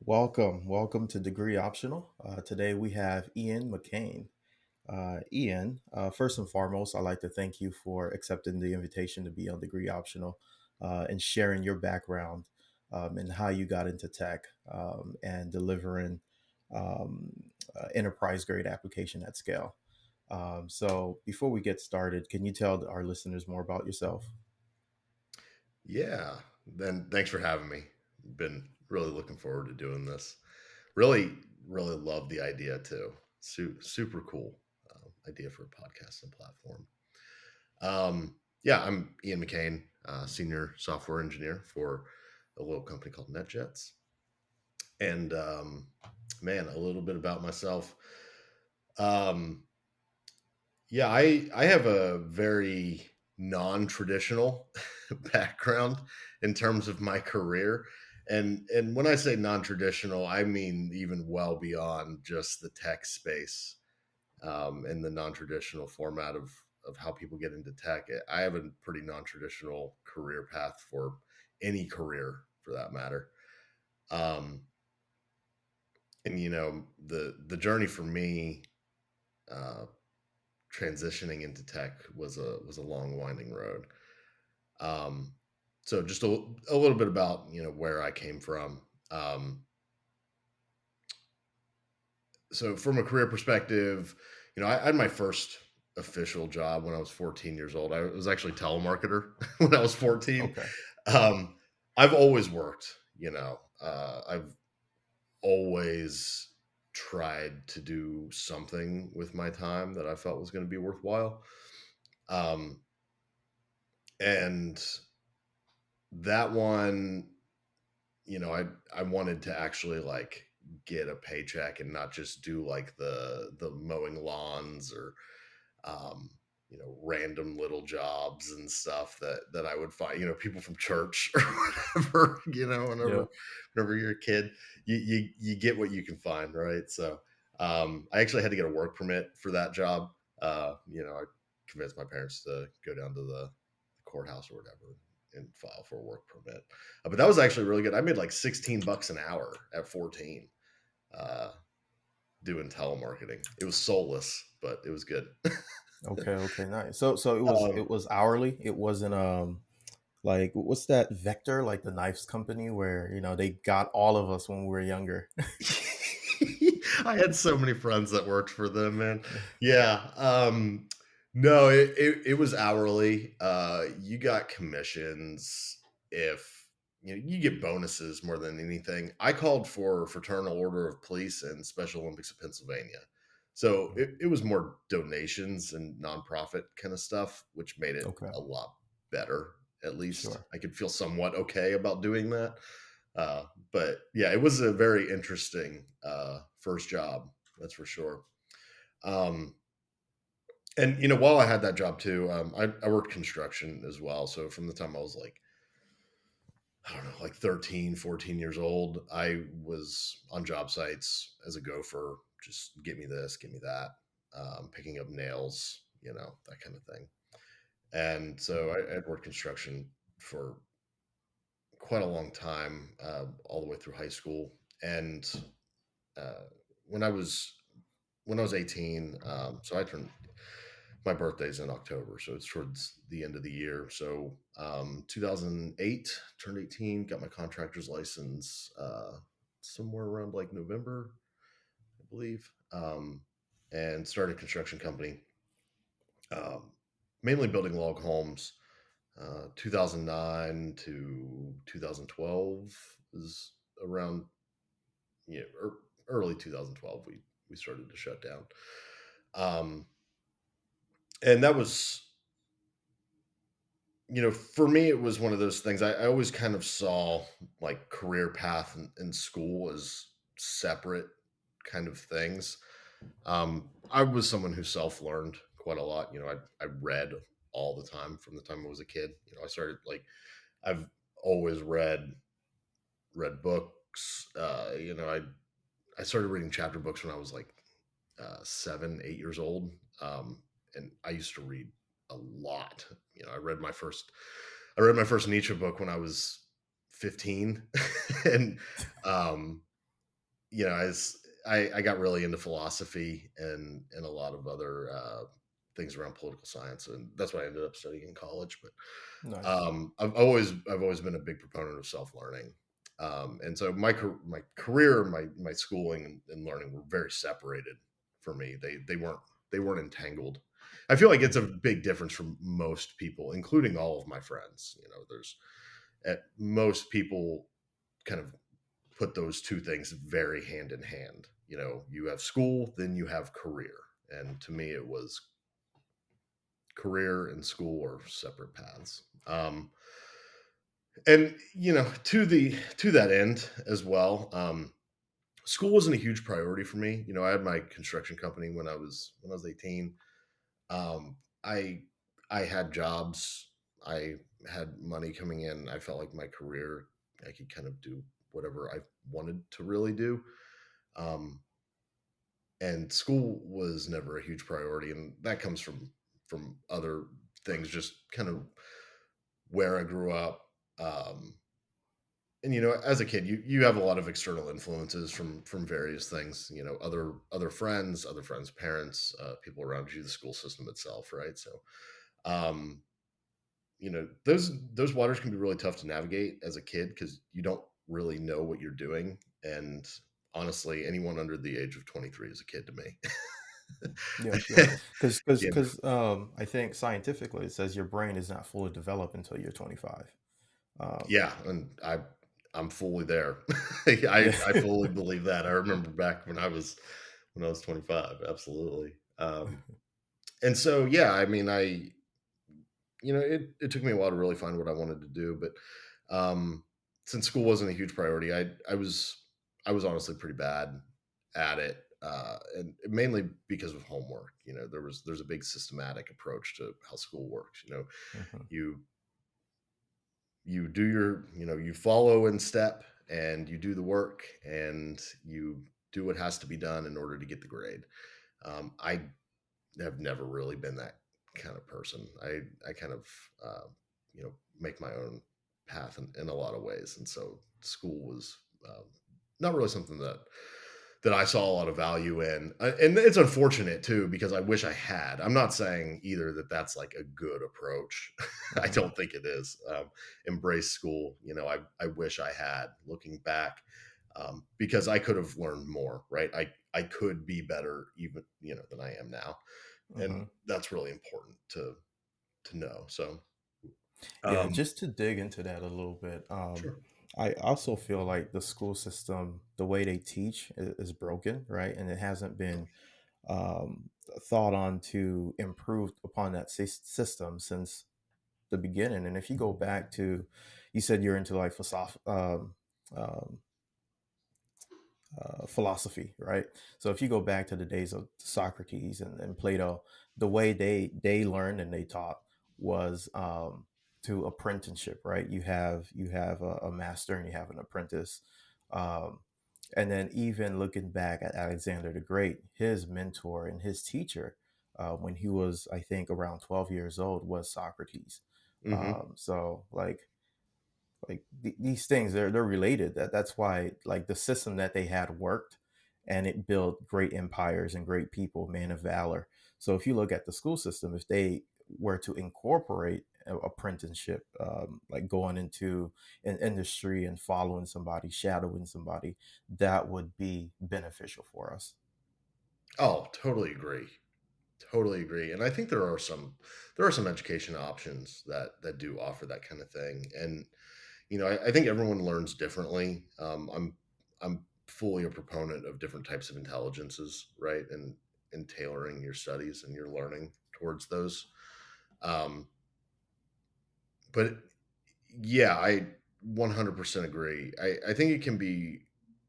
Welcome to Degree Optional. Today we have Ian McKain. Ian, first and foremost, I'd like to thank you for accepting the invitation to be on Degree Optional and sharing your background and how you got into tech and delivering enterprise grade application at scale. So, before we get started, can you tell our listeners more about yourself? Yeah. Then thanks for having me. Been really looking forward to doing this. Really, really love the idea too. Super cool idea for a podcast and platform. Yeah, I'm Ian McKain, senior software engineer for a little company called NetJets. And man, a little bit about myself. Um, yeah, I have a very non-traditional background in terms of my career. And when I say non-traditional, I mean even well beyond just the tech space and the non-traditional format of how people get into tech. I have a pretty non-traditional career path for any career for that matter. Um, and the journey for me uh, transitioning into tech was a long winding road. Um, so just a little bit about where I came from. So from a career perspective, I had my first official job when I was 14 years old. I was actually a telemarketer when I was 14. Okay. Um, I've always worked. I've always tried to do something with my time that I felt was going to be worthwhile. Um, and that one, I wanted to actually like get a paycheck and not just do like the mowing lawns or um random little jobs and stuff that I would find, people from church or whatever, Yeah. whenever you're a kid, you get what you can find, right? So I actually had to get a work permit for that job. I convinced my parents to go down to the courthouse or whatever and file for a work permit. But that was actually really good. I made like 16 bucks an hour at 14 uh, doing telemarketing. It was soulless, but it was good. Okay. Nice. So it was um, it was hourly. It wasn't like what's that Vector, like the knives company where they got all of us when we were younger. I had so many friends that worked for them, man. Yeah. No, it was hourly. You got commissions if you get bonuses more than anything. I called for Fraternal Order of Police and Special Olympics of Pennsylvania. So it was more donations and nonprofit kind of stuff, which made it Okay, a lot better. At least sure. I could feel somewhat okay about doing that. But yeah, it was a very interesting first job, that's for sure. Um, and while I had that job too, I worked construction as well. So from the time I was like, I don't know, like 13, 14 years old, I was on job sites as a gopher, just get me this, get me that, picking up nails, that kind of thing. And so I'd worked construction for quite a long time, all the way through high school. And uh, when I was 18, so I turned my birthday's in October, so it's towards the end of the year. So 2008, turned 18, got my contractor's license somewhere around like November, I believe, and started a construction company, um, mainly building log homes. 2009 to 2012 is around, early 2012. We started to shut down. Um, and that was, for me, it was one of those things. I always kind of saw like career path and school as separate kind of things. I was someone who self learned quite a lot. I read all the time from the time I was a kid. I started like, I've always read books. I started reading chapter books when I was like 7, 8 years old. And I used to read a lot. I read my first Nietzsche book when I was 15, and um, as I got really into philosophy and a lot of other things around political science, and that's what I ended up studying in college. But Nice. I've always been a big proponent of self learning, and so my career, my schooling and learning were very separated for me. They weren't entangled. I feel like it's a Mhm. big difference from most people, including all of my friends. There's at most people kind of put those two things very hand in hand. You have school, then you have career, and to me, it was career and school are separate paths. And to that end as well, school wasn't a huge priority for me. I had my construction company when I was 18. um, i I had jobs, I had money coming in. I felt like my career, I could kind of do whatever I wanted to really do. um, and school was never a huge priority, and that comes from other things, just kind of where I grew up. And as a kid, you have a lot of external influences from various things, other friends parents, people around you, the school system itself, right? So um those waters can be really tough to navigate as a kid, because you don't really know what you're doing. And honestly, anyone under the age of 23 is a kid to me. Yep, yep. you know I think scientifically it says your brain is not fully developed until you're 25. Um, yeah, and I'm fully there. I yeah. fully believe that. I remember back when I was 25. Absolutely. And so, yeah, I mean, it took me a while to really find what I wanted to do. But since school wasn't a huge priority, I was honestly pretty bad at it, and mainly because of homework. There's a big systematic approach to how school works. Mhm. You you follow in step, and you do the work, and you do what has to be done in order to get the grade. I have never really been that kind of person. I kind of make my own path in a lot of ways, and so school was not really something that I saw a lot of value in. And it's unfortunate too, because I wish I had. I'm not saying either that that's like a good approach. I Mhm. don't think it is. Embrace school. I wish I had, looking back, because I could have learned more. Right. I could be better even than I am now, and Mhm. that's really important to know. So, Yeah, um, just to dig into that a little bit, sure. I also feel like the school system, the way they teach is broken, right? And it hasn't been um, thought on to improve upon that system since the beginning. And if you go back to, you said you're into like um, philosophy, right? So if you go back to the days of Socrates and Plato, the way they learned and they taught was to apprenticeship, right? You have a master and you have an apprentice, um, and then even looking back at Alexander the Great, his mentor and his teacher when he was, I think, around 12 years old was Socrates. Hmm. So like these things they're related, that's why like the system that they had worked, and it built great empires and great people, men of valor. So if you look at the school system, if they were to incorporate apprenticeship, like going into an industry and following somebody, shadowing somebody, that would be beneficial for us. Oh, totally agree. Totally agree. And I think there are some education options that do offer that kind of thing. And I think everyone learns differently. I'm fully a proponent of different types of intelligences, right? And tailoring your studies and your learning towards those. Um, but yeah, I 100% agree. I think it can be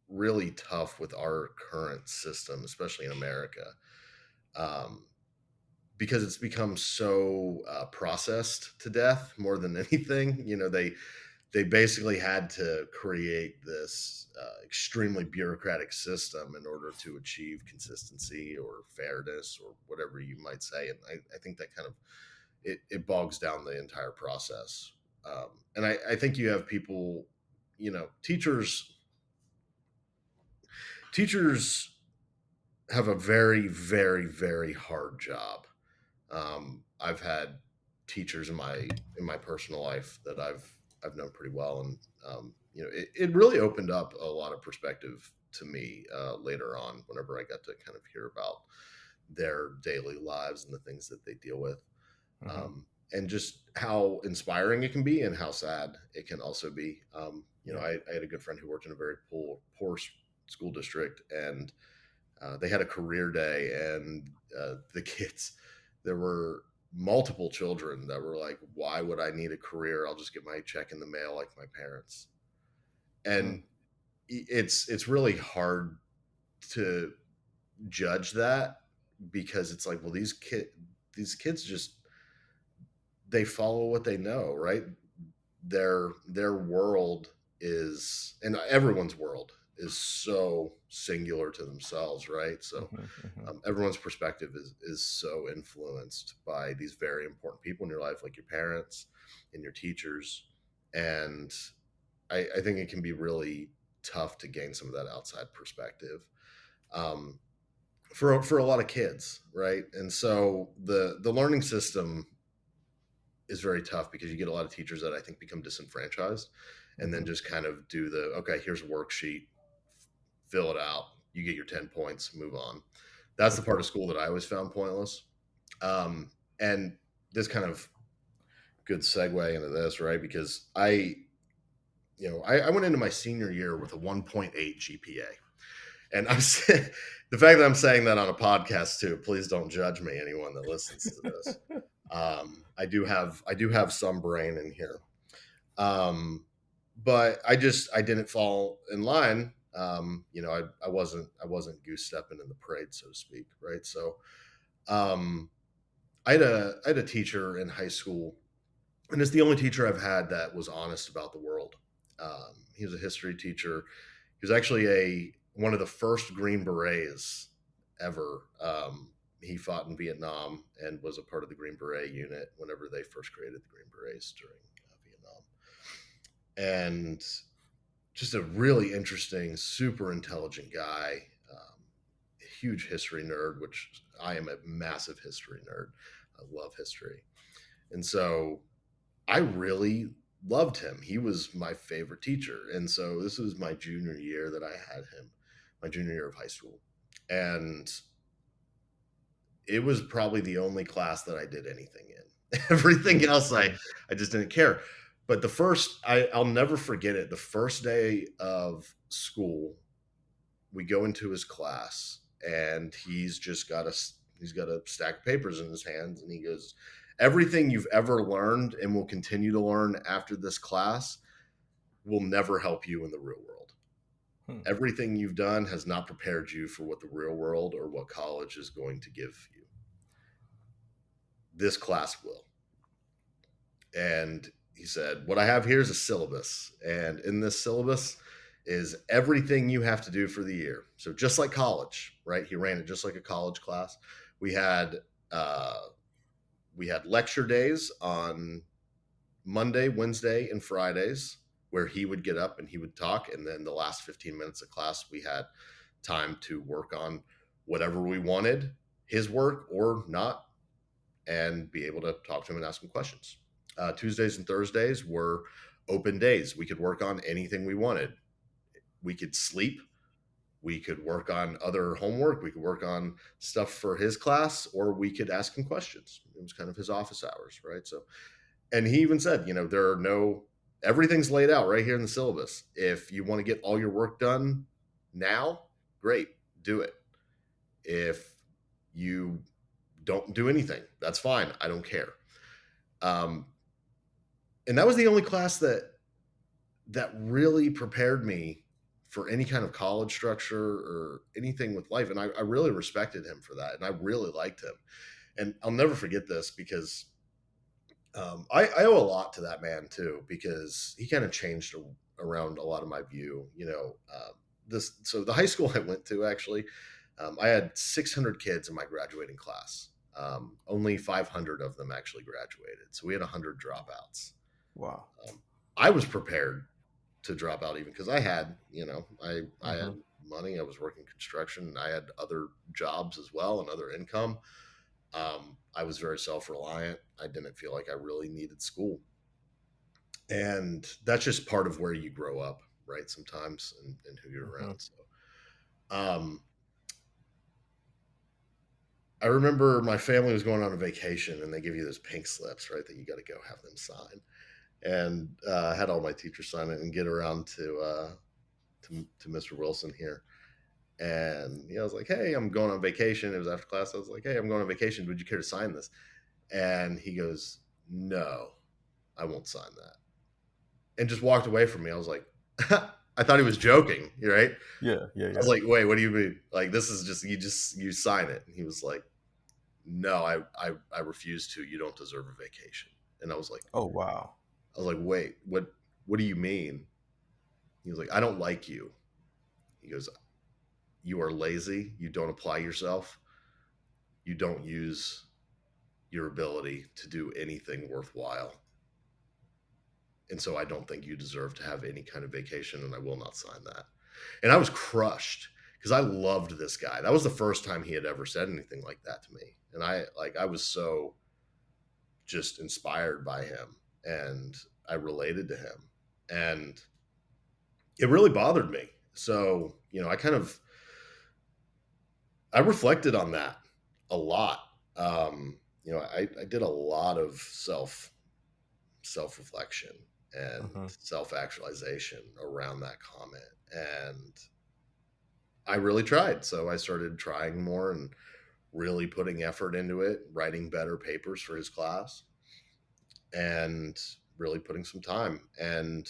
really tough with our current system, especially in America, um, because it's become so processed to death more than anything. They basically had to create this extremely bureaucratic system in order to achieve consistency or fairness or whatever you might say. And I think that kind of it bogs down the entire process. And I think you have people, teachers. teachers have a very, very, very hard job. I've had teachers in my personal life that I've known pretty well, and it really opened up a lot of perspective to me later on. Whenever I got to kind of hear about their daily lives and the things that they deal with, Mm-hmm. and just how inspiring it can be, and how sad it can also be. Yeah. I had a good friend who worked in a very poor school district, and they had a career day, and the kids, there were multiple children that were like, "Why would I need a career? I'll just get my check in the mail like my parents." Mm. And it's really hard to judge that, because it's like, well, these kids just, they follow what they know, right? Their world is, and everyone's world is so singular to themselves, right? So Mm-hmm. Mm-hmm. everyone's perspective is so influenced by these very important people in your life, like your parents and your teachers. And I think it can be really tough to gain some of that outside perspective, um, for a lot of kids, right? And so the learning system is very tough, because you get a lot of teachers that I think become disenfranchised, and then Mm-hmm. just kind of do the, okay, here's a worksheet, fill it out, you get your 10 points, move on. That's the part Okay. of school that I always found pointless. And this kind of good segue into this, right? Because I went into my senior year with a 1.8 GPA. And the fact that I'm saying that on a podcast too, please don't judge me, anyone that listens to this. I do have some brain in here. But I didn't fall in line. I wasn't goose stepping in the parade, so to speak, right? So um, I had a teacher in high school, and it's the only teacher I've had that was honest about the world. He was a history teacher. He was actually a one of the first Green Berets ever. He fought in Vietnam and was a part of the Green Beret unit whenever they first created the Green Berets during Vietnam. And just a really interesting, super intelligent guy. A huge history nerd, which I am a massive history nerd. I love history. And so I really loved him. He was my favorite teacher. And so this was my junior year that I had him, my junior year of high school. And it was probably the only class that I did anything in. Everything else, Mm-hmm. I just didn't care. But I'll never forget it. The first day of school, we go into his class, and he's got a stack of papers in his hands, and he goes, "Everything you've ever learned and will continue to learn after this class will never help you in the real world. Hmm. Everything you've done has not prepared you for what the real world or what college is going to give you. This class will." And he said, "What I have here is a syllabus. And in this syllabus is everything you have to do for the year. So just like college, right? He ran it just like a college class. We had uh, we had lecture days on Monday, Wednesday, and Fridays, where he would get up and he would talk. And then the last 15 minutes of class, we had time to work on whatever we wanted, his work or not, and be able to talk to him and ask him questions. Tuesdays and Thursdays were open days. We could work on anything we wanted. We could sleep. We could work on other homework. We could work on stuff for his class, or we could ask him questions. It was kind of his office hours, right? So, and he even said, there are everything's laid out right here in the syllabus. If you want to get all your work done now, great, do it. If you don't do anything, that's fine. I don't care. Um, and that was the only class that really prepared me for any kind of college structure or anything with life. And I really respected him for that. And I really liked him. And I'll never forget this, because I owe a lot to that man too, because he kind of changed around a lot of my view. So the high school I went to, actually, I had 600 kids in my graduating class. Only 500 of them actually graduated. So we had 100 dropouts. Wow. I was prepared to drop out, even because I had Mm-hmm. money. I was working construction. I had other jobs as well and other income. I was very self-reliant. I didn't feel like I really needed school. And that's just part of where you grow up, right? Sometimes and who you're Hmm. around. So um, I remember my family was going on a vacation and they give you those pink slips, right? That you got to go have them sign. And I had all my teachers sign it and get around to Mr. Wilson here. And I was like, "Hey, I'm going on vacation." It was after class. I was like, "Hey, I'm going on vacation. Would you care to sign this?" And he goes, "No, I won't sign that." And just walked away from me. I was like, I thought he was joking, right? Yeah, yeah, I was yeah. like, "Wait, what do you mean? Like this is just you sign it?" And he was like, "No, I refuse to. You don't deserve a vacation." And Oh, wow. I was like, "Wait, what do you mean?" He was like, "I don't like you." He goes, "You are lazy. You don't apply yourself. You don't use your ability to do anything worthwhile. And so I don't think you deserve to have any kind of vacation, and I will not sign that." And I was crushed because I loved this guy. That was the first time he had ever said anything like that to me. And I was so just inspired by him and I related to him. And it really bothered me. So, I reflected on that a lot. I did a lot of self reflection and Hmm. self actualization around that comment. And I really tried. So I started trying more and really putting effort into it, writing better papers for his class and really putting some time. And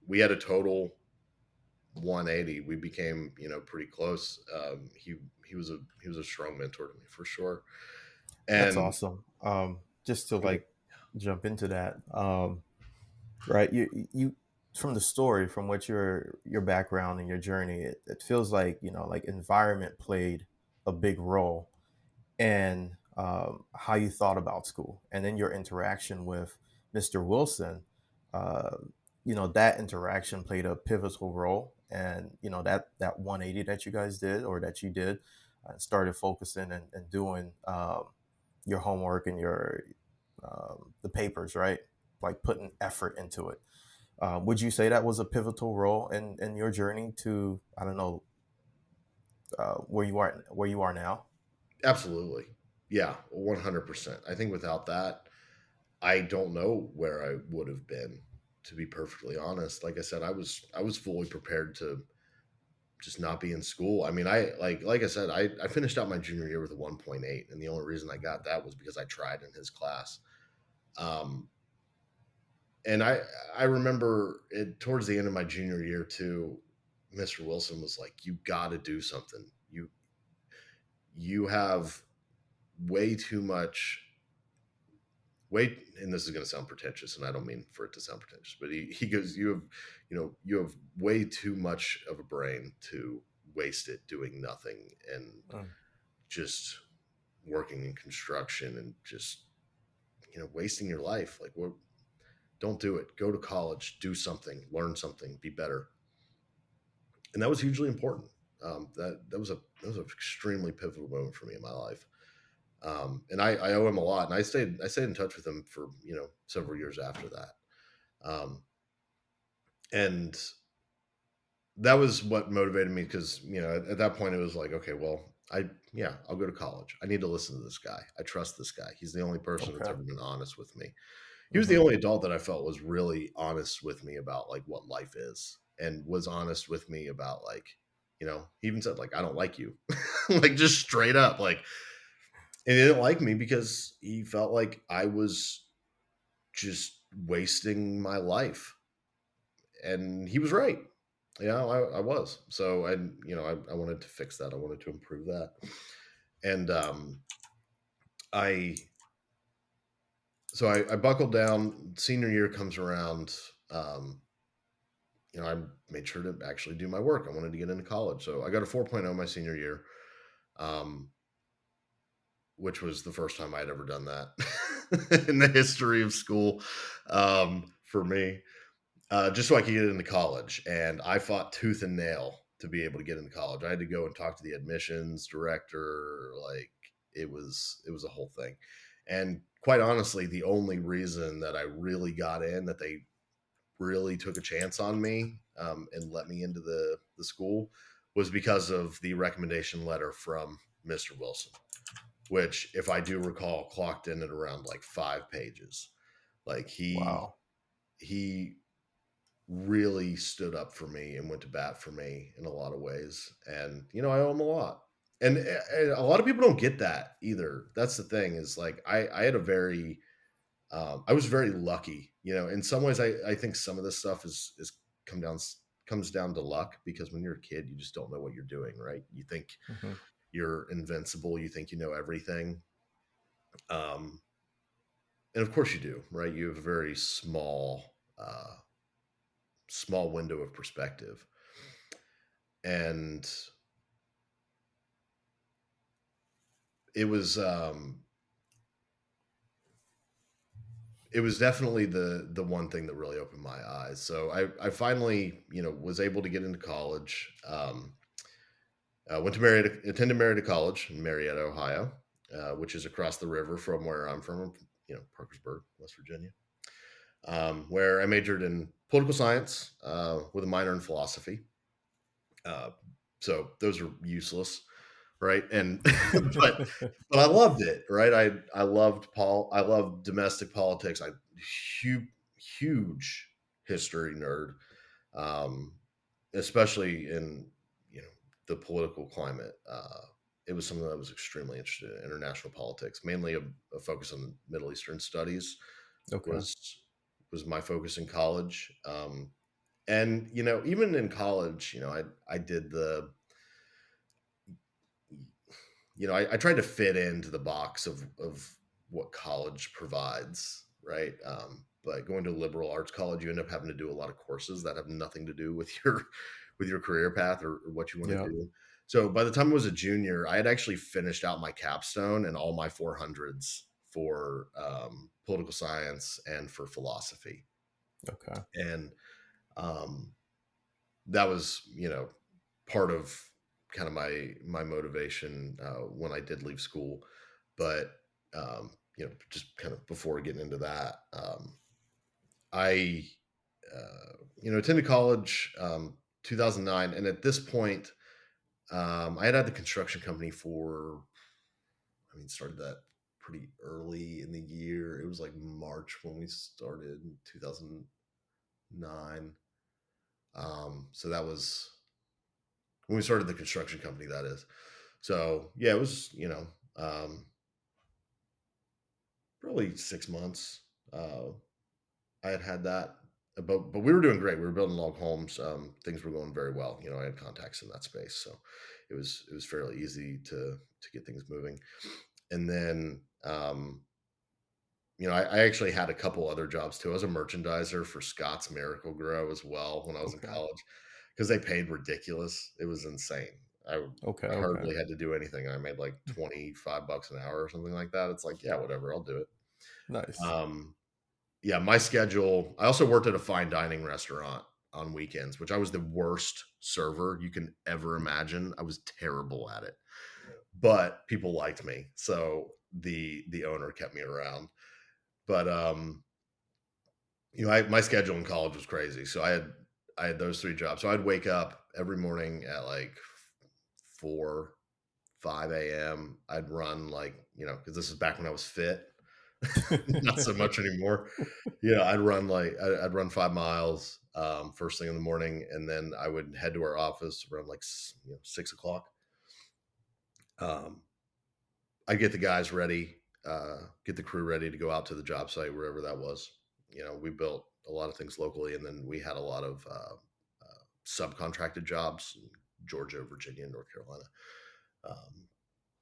we had a total 180. We became, pretty close. He was a strong mentor to me for sure. That's And awesome. Just to I mean, like jump into that, right? You from the story, from what your background and your journey, it feels like like environment played a big role in how you thought about school, and then your interaction with Mr. Wilson. Uh, that interaction played a pivotal role, and that 180 that you guys did, or that you did, started focusing and doing your homework and your the papers, right? Like putting effort into it. Would you say that was a pivotal role in your journey to, I don't know, where you are now? absolutely. Yeah, 100%. I think without that, I don't know where I would have been, to be perfectly honest. Like I said, I was fully prepared to just not be in school. I mean, like I said, I finished out my junior year with a 1.8, and the only reason I got that was because I tried in his class. Um, and I remember it towards the end of my junior year too. Mr. Wilson was like, "You got to do something. You have way too much weight." And this is going to sound pretentious, and I don't mean for it to sound pretentious, but he goes, "You have way too much of a brain to waste it doing nothing and Mm. just working in construction and just wasting your life. Like, what? Don't do it. Go to college, do something, learn something, be better." And that was hugely important. That was an extremely pivotal moment for me in my life. And I owe him a lot. And I stayed in touch with him for several years after that. Um, and that was what motivated me because at that point it was like, okay, well, I'll go to college. I need to listen to this guy. I trust this guy. He's the only person that's Okay. ever been honest with me. He was the Hmm. only adult that I felt was really honest with me about like what life is, and was honest with me about like, he even said like, "I don't like you," like just straight up, like, and he didn't like me because he felt like I was just wasting my life, and he was right. Yeah, I was. So I wanted to fix that. I wanted to improve that, and I I buckled down. Senior year comes around. Um, I made sure to actually do my work. I wanted to get into college. So I got a 4.0 my senior year, um, which was the first time I'd ever done that in the history of school for me, just so I could get into college. And I fought tooth and nail to be able to get into college. I had to go and talk to the admissions director. Like it was a whole thing. And quite honestly, the only reason that I really got in, that they really took a chance on me and let me into the school, was because of the recommendation letter from Mr. Wilson, which, if I do recall, clocked in at around like 5 pages. Like Wow. he really stood up for me and went to bat for me in a lot of ways. And, I owe him a lot. And a lot of people don't get that either. That's the thing, is like, I had a very, I was very lucky, in some ways. I think some of this stuff is come down, comes down to luck, because when you're a kid, you just don't know what you're doing. Right. You think Hmm. you're invincible. You think you know everything. Um, and of course you do, right? You have a very small window of perspective. And it was it was definitely the one thing that really opened my eyes. So I finally, was able to get into college. Went to attended Marietta College in Marietta, Ohio, which is across the river from where I'm from, Parkersburg, West Virginia, where I majored in political science with a minor in philosophy. Uh, so those are useless, right? And but but I loved it, right? I loved I loved domestic politics. I huge huge history nerd, um, especially in the political climate. It was something that I was extremely interested in. International politics, mainly a focus on Middle Eastern studies, Okay. was my focus in college. And even in college, I did I tried to fit into the box of what college provides, right? But going to a liberal arts college, you end up having to do a lot of courses that have nothing to do with your career path, or what you want to Yeah. do. So by the time I was a junior, I had actually finished out my capstone and all my 400s for political science and for philosophy. Okay. And um, that was, part of kind of my motivation when I did leave school. But just kind of before getting into that, I attended college 2009, and at this point, I had the construction company for. I mean, started that pretty early in the year. It was like March when we started in 2009. So that was when we started the construction company, that is. So yeah, it was, um, probably 6 months. I had that, but we were doing great. We were building log homes. Things were going very well. I had contacts in that space, so it was fairly easy to get things moving. And then, I actually had a couple other jobs too. I was a merchandiser for Scott's Miracle Grow as well when I was in Okay. college, because they paid ridiculous. It was insane. I Okay. Okay. hardly had to do anything. I made like $25 an hour or something like that. It's like, yeah, whatever, I'll do it. Nice. Um, yeah, my schedule. I also worked at a fine dining restaurant on weekends, which I was the worst server you can ever imagine. I was terrible at it, but people liked me, so the owner kept me around. But my schedule in college was crazy. So I had those three jobs. So I'd wake up every morning at like 4, 5 a.m. I'd run, like, because this is back when I was fit, not so much anymore. I'd run 5 miles first thing in the morning, and then I would head to our office around like 6 o'clock. Um, I'd get the guys ready, get the crew ready to go out to the job site, wherever that was. We built a lot of things locally, and then we had a lot of subcontracted jobs in Georgia, Virginia, North Carolina, um,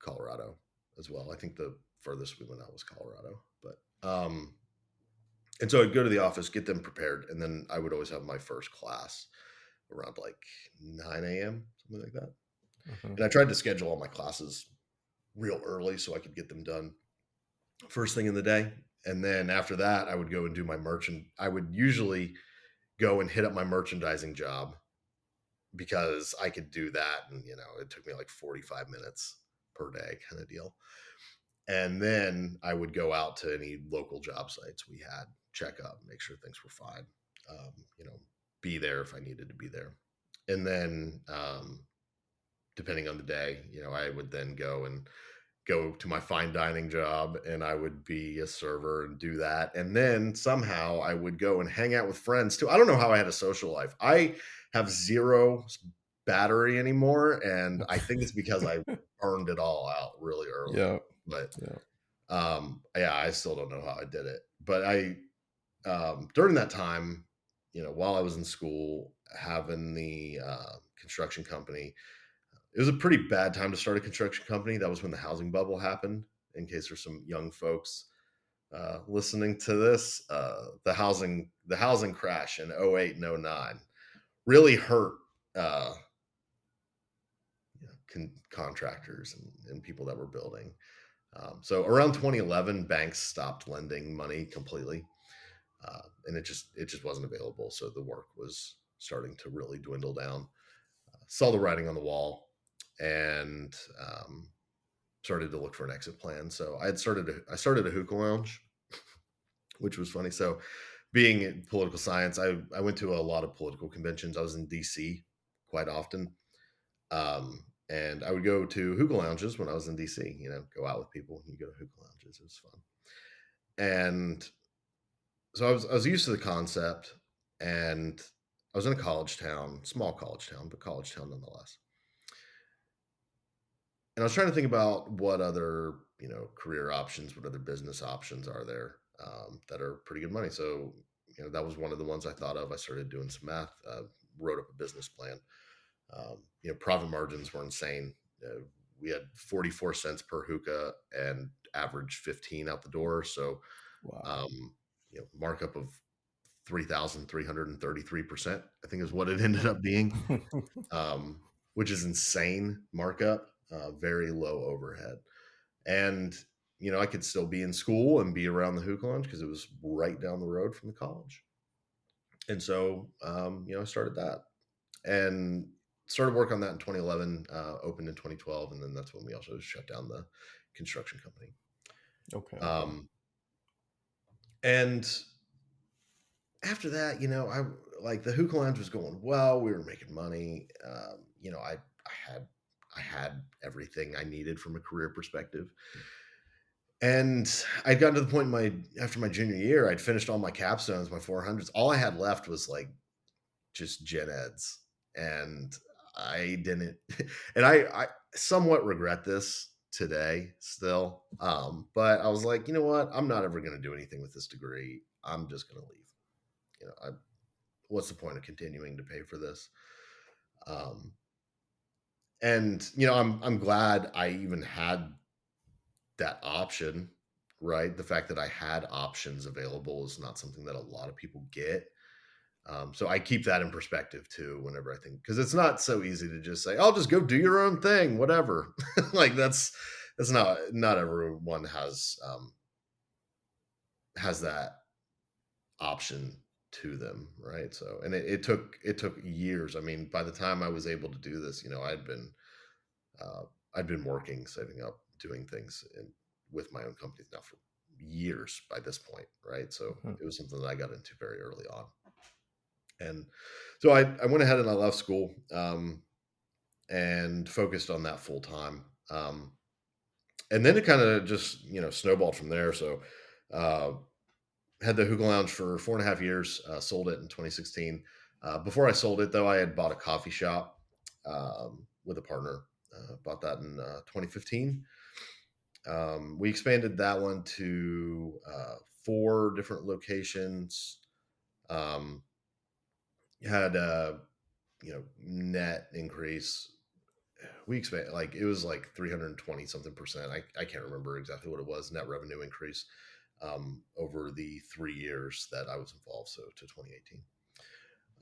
Colorado as well. I think the furthest we went out was Colorado. But and so I'd go to the office, get them prepared, and then I would always have my first class around like 9 a.m., something like that. Hmm. And I tried to schedule all my classes real early so I could get them done first thing in the day. And then after that, I would go and do my merchant. I would usually go and hit up my merchandising job because I could do that. And, it took me like 45 minutes per day kind of deal. And then I would go out to any local job sites we had, check up, make sure things were fine, um, you know, be there if I needed to be there. And then, depending on the day, I would then go to my fine dining job and I would be a server and do that. And then somehow I would go and hang out with friends too. I don't know how I had a social life. I have zero battery anymore. And I think it's because I burned it all out really early. Yeah. But Yeah. yeah, I still don't know how I did it. But during that time, while I was in school, having the construction company, it was a pretty bad time to start a construction company. That was when the housing bubble happened. In case there's some young folks listening to this, the housing crash in '08 and '09 really hurt uh, contractors and people that were building. So around 2011, banks stopped lending money completely, and it just wasn't available. So the work was starting to really dwindle down. Saw the writing on the wall, and started to look for an exit plan. So I started a hookah lounge, which was funny. So being in political science, I went to a lot of political conventions. I was in DC quite often. And I would go to hookah lounges when I was in DC, go out with people and you go to hookah lounges. It was fun. And so I was used to the concept, and I was in a college town, small college town, but college town nonetheless. And I was trying to think about what other, career options, what other business options are there that are pretty good money. So, that was one of the ones I thought of. I started doing some math, wrote up a business plan. Profit margins were insane. We had 44 cents per hookah and average 15 out the door. So, Wow. um, markup of 3,333%, I think is what it ended up being, um, which is insane markup, very low overhead. And, I could still be in school and be around the hookah lounge because it was right down the road from the college. And so, I started that and started work on that in 2011, opened in 2012. And then that's when we also shut down the construction company. Okay. Okay. Um, and after that, I like the hookah lounge was going well. We were making money. I had everything I needed from a career perspective. And I'd gotten to the point in after my junior year, I'd finished all my capstones, my 400s. All I had left was like just gen eds. And I didn't, and I somewhat regret this today still. But I was like, you know what? I'm not ever going to do anything with this degree. I'm just going to leave. What's the point of continuing to pay for this? Um, and I'm glad I even had that option, right? The fact that I had options available is not something that a lot of people get. So I keep that in perspective too, whenever I think, because it's not so easy to just say, "I'll just go do your own thing, whatever." Like that's not everyone has that option to them, right? So, and it took years. I mean, by the time I was able to do this, uh, I'd been working, saving up, doing things with my own companies now for years by this point, right? So Mhm. it was something that I got into very early on. And so I went ahead and I left school, and focused on that full time. And then it kind of just, snowballed from there. So, uh, had the hookah lounge for 4.5 years, sold it in 2016. Before I sold it, though, I had bought a coffee shop with a partner. Bought that in 2015. We expanded that one to 4 different locations. Um, had a net increase. We expand like it was like 320 something percent. I can't remember exactly what it was. Net revenue increase over the 3 years that I was involved, so to 2018.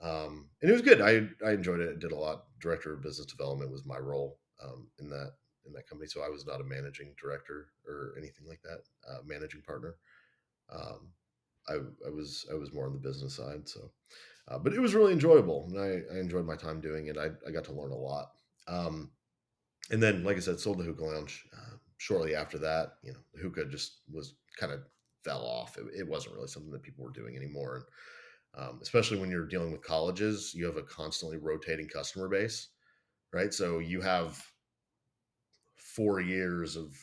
And it was good. I enjoyed it. I did a lot. Director of business development was my role in that company. So I was not a managing director or anything like that. Managing partner. Um, I was more on the business side. So, But it was really enjoyable, and I enjoyed my time doing it. I got to learn a lot. Um, and then, like I said, sold the hookah lounge. Shortly after that, the hookah just was kind of fell off. It wasn't really something that people were doing anymore. And especially when you're dealing with colleges, you have a constantly rotating customer base, right? So you have 4 years of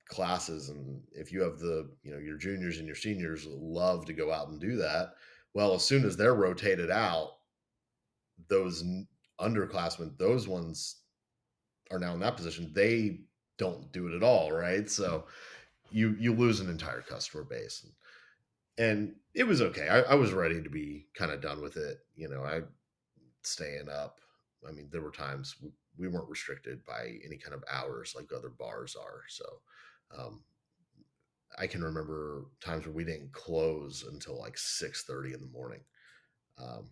classes, and if you have your juniors and your seniors love to go out and do that, well, as soon as they're rotated out, those underclassmen, those ones are now in that position, they don't do it at all, right? So you lose an entire customer base, and it was okay. I was ready to be kind of done with it. I staying up. I mean, there were times we weren't restricted by any kind of hours like other bars are. So um, I can remember times where we didn't close until like 6:30 in the morning. Um,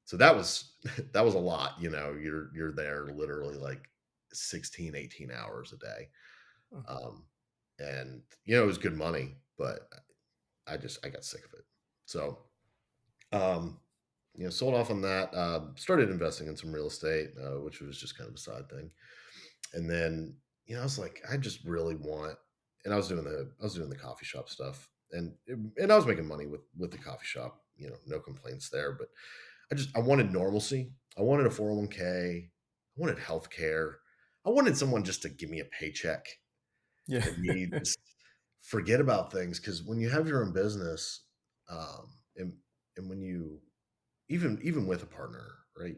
so that was that was a lot. You're there literally like 16, 18 hours a day. Mm. Um, and it was good money, but I got sick of it. So um, sold off on that. Started investing in some real estate, which was just kind of a side thing. And then I was like, I just really want, and I was doing the coffee shop stuff, and I was making money with the coffee shop. No complaints there. But I wanted normalcy. I wanted a 401k. I wanted health care. I wanted someone just to give me a paycheck Yeah. and me just forget about things. Because when you have your own business, and when you even with a partner, right,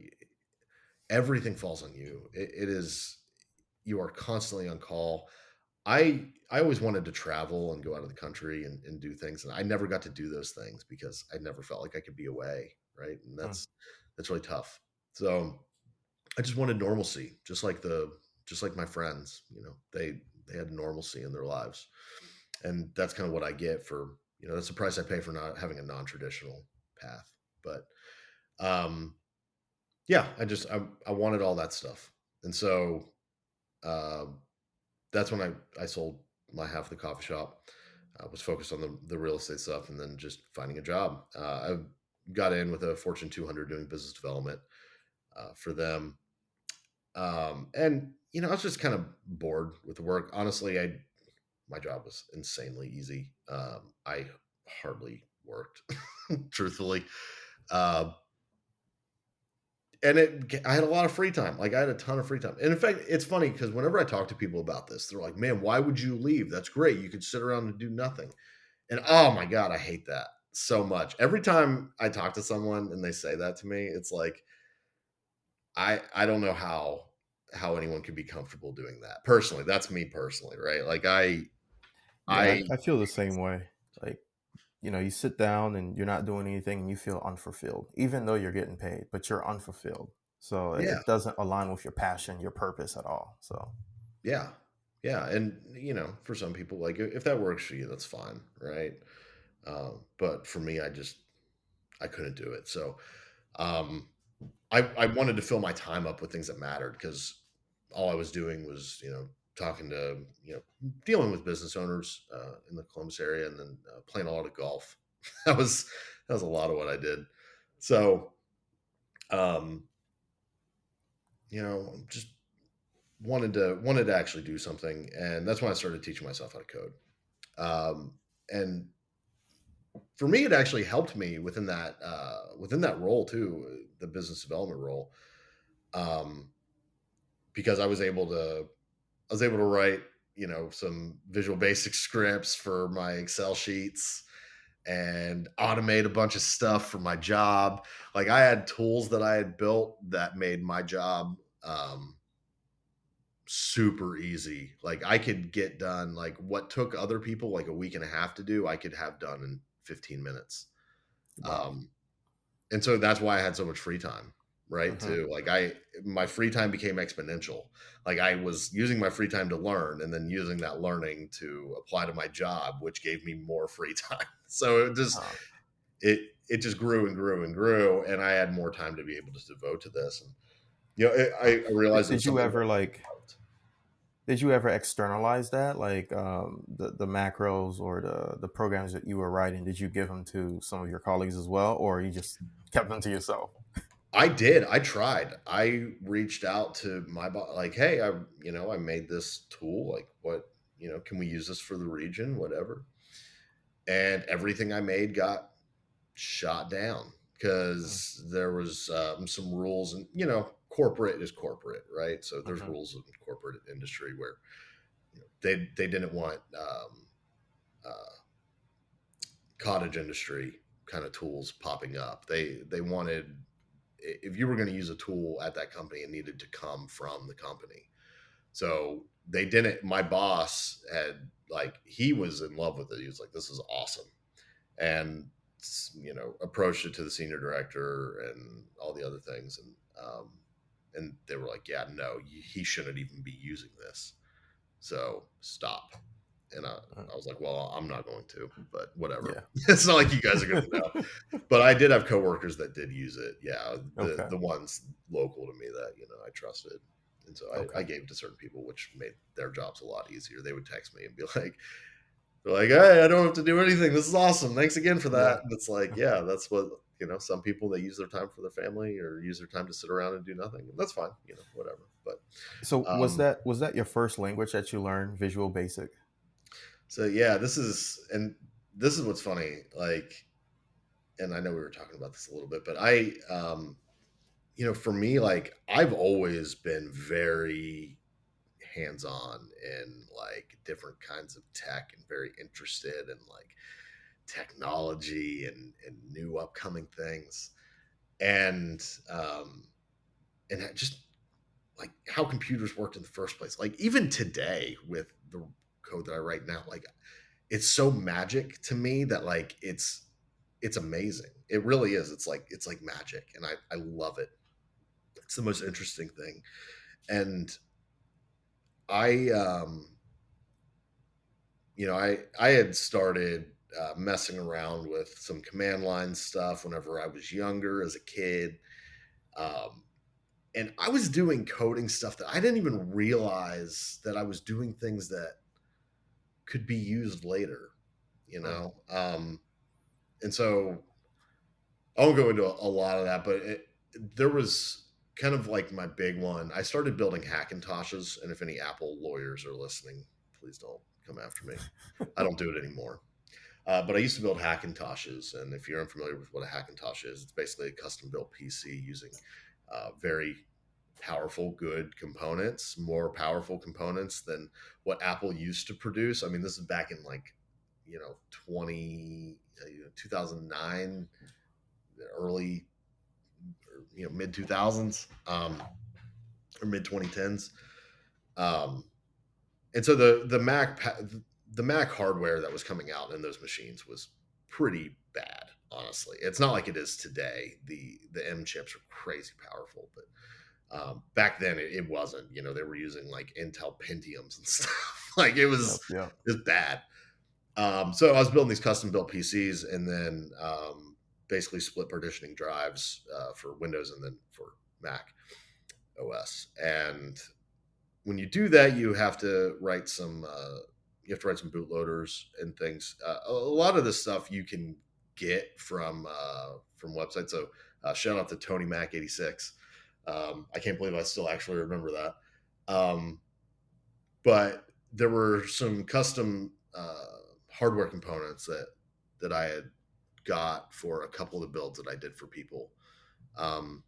everything falls on you. It is you are constantly on call. I always wanted to travel and go out of the country and do things, and I never got to do those things because I never felt like I could be away, right? And Mm. that's really tough. So I just wanted normalcy, just like my friends. They had normalcy in their lives, and that's kind of what I get for that's the price I pay for not having a non-traditional path. But um, yeah, I wanted all that stuff, and so um, that's when I sold my half of the coffee shop. I was focused on the real estate stuff, and then just finding a job. I got in with a Fortune 200 doing business development for them, and I was just kind of bored with the work. Honestly, my job was insanely easy. I hardly worked, truthfully. Uh, and I had a lot of free time. Like I had a ton of free time. And in fact, it's funny because whenever I talk to people about this, they're like, "Man, why would you leave? That's great. You could sit around and do nothing." And oh my god, I hate that so much. Every time I talk to someone and they say that to me, it's like I don't know how anyone could be comfortable doing that. Personally, that's me personally, right? Like Yeah, I I feel the same way. Like, you sit down and you're not doing anything and you feel unfulfilled, even though you're getting paid, but you're unfulfilled. So yeah, it doesn't align with your passion, your purpose at all. So, yeah. Yeah, and for some people, like if that works for you, that's fine, right? But for me, I couldn't do it. So um, I wanted to fill my time up with things that mattered because all I was doing was talking to dealing with business owners in the Columbus area, and then playing a lot of golf. that was that was a lot of what I did. So um, just wanted to actually do something, and that's when I started teaching myself how to code. And for me, it actually helped me within that role too, the business development role, um, because I was able to write some Visual Basic scripts for my Excel sheets and automate a bunch of stuff for my job. Like I had tools that I had built that made my job super easy. Like I could get done like what took other people like a week and a half to do, I could have done in 15 minutes. wow. Um, and so that's why I had so much free time, right? Hmm. Too. Like my free time became exponential. Like I was using my free time to learn and then using that learning to apply to my job, which gave me more free time. So it just grew and grew and grew, and I had more time to be able to devote to this. And I Did, realized it was did you something ever that like, I loved. Did you ever externalize that, like the macros or the programs that you were writing? Did you give them to some of your colleagues as well, or you just kept them to yourself? I did. I tried. I reached out to my boss, like, hey, I made this tool. Like, what, can we use this for the region? Whatever. And everything I made got shot down because there was some rules, and corporate is corporate, right? So there's Mm-hmm. rules in corporate industry where they didn't want uh, cottage industry kind of tools popping up. They wanted, if you were going to use a tool at that company, it needed to come from the company. So they didn't. My boss had, like, he was in love with it. He was like, "This is awesome," and approached it to the senior director and all the other things, and they were like, "Yeah, no, he shouldn't even be using this. So stop." And I was like, "Well, I'm not going to, but whatever. Yeah. It's not like you guys are going to know." But I did have coworkers that did use it. Yeah, the Okay. the ones local to me that I trusted, and so I Okay. gave it to certain people, which made their jobs a lot easier. They would text me and be like, "They're like, hey, I don't have to do anything. This is awesome. Thanks again for Yeah. that." And it's like, yeah, that's what some people, they use their time for their family or use their time to sit around and do nothing, and that's fine. Whatever. But So um, was that your first language that you learned, Visual Basic? so yeah, this is what's funny. Like, and I know we were talking about this a little bit, but for me, like, I've always been very hands on in like different kinds of tech and very interested in like technology and new upcoming things, and um, and just like how computers worked in the first place. Like, even today with the code that I write now, like, it's so magic to me that, like, it's amazing. It really is. It's like magic, and I love it. It's the most interesting thing. And I I had started messing around with some command line stuff whenever I was younger as a kid. Um, and I was doing coding stuff that I didn't even realize that I was doing things that could be used later, you Mm. know? And so I won't go into a lot of that, but there was kind of like my big one. I started building Hackintoshes, and if any Apple lawyers are listening, please don't come after me. I don't do it anymore. But I used to build Hackintoshes, and if you're unfamiliar with what a Hackintosh is, it's basically a custom built PC using very powerful, good components, more powerful components than what Apple used to produce. I mean, this is back in like 2009, early, mid 2000s, or mid 2010s. Um, and so the Mac hardware that was coming out in those machines was pretty bad. Honestly, it's not like it is today. The M chips are crazy powerful, but back then it wasn't. They were using like Intel Pentiums and stuff. Like, it was Yep. Yep. it was bad. So I was building these custom built PCs, and then basically split partitioning drives for Windows and then for Mac OS. And when you do that, you have to write some bootloaders and things. A lot of this stuff you can get from websites. So shout out to Tony Mac 86. I can't believe I still actually remember that. Um, but there were some custom hardware components that I had got for a couple of the builds that I did for people, um,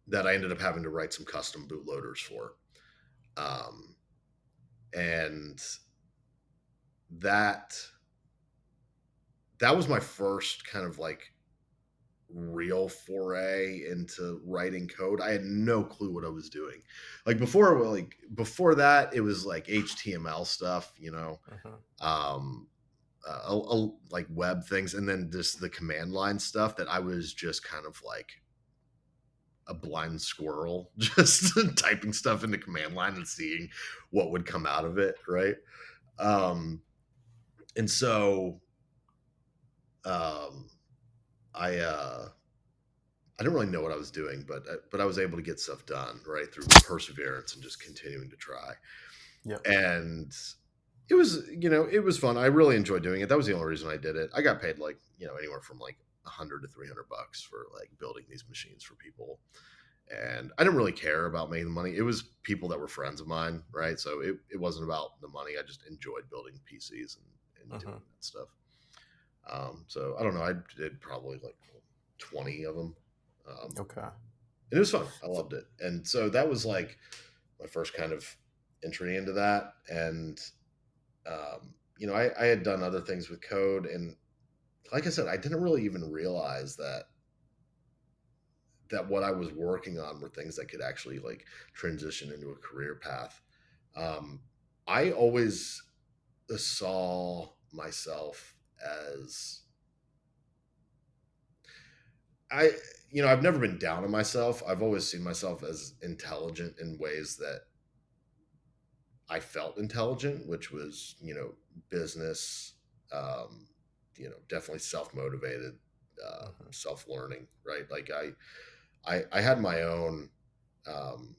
that I ended up having to write some custom bootloaders for. Um, and that that was my first kind of like real foray into writing code. I had no clue what I was doing. Before that, it was like HTML stuff, Hmm. um, like web things, and then just the command line stuff that I was just kind of like a blind squirrel, just typing stuff into command line and seeing what would come out of it, right? Um, and so um, I I didn't really know what I was doing, but I was able to get stuff done, right, through perseverance and just continuing to try. Yep. And it was fun. I really enjoyed doing it. That was the only reason I did it. I got paid like, anywhere from like 100 to $300 for like building these machines for people. And I didn't really care about making the money. It was people that were friends of mine, right? So it wasn't about the money. I just enjoyed building PCs and doing Hmm. that stuff. So I don't know. I did probably like 20 of them. Um, Okay. and it was fun. I So, loved it. And so that was like my first kind of entry into that. And, I had done other things with code. And like I said, I didn't really even realize that what I was working on were things that could actually like transition into a career path. Um, I always saw myself as I, I've never been down on myself. I've always seen myself as intelligent in ways that I felt intelligent, which was, business, um, definitely self motivated, mhm. self learning, right? Like I had my own, um,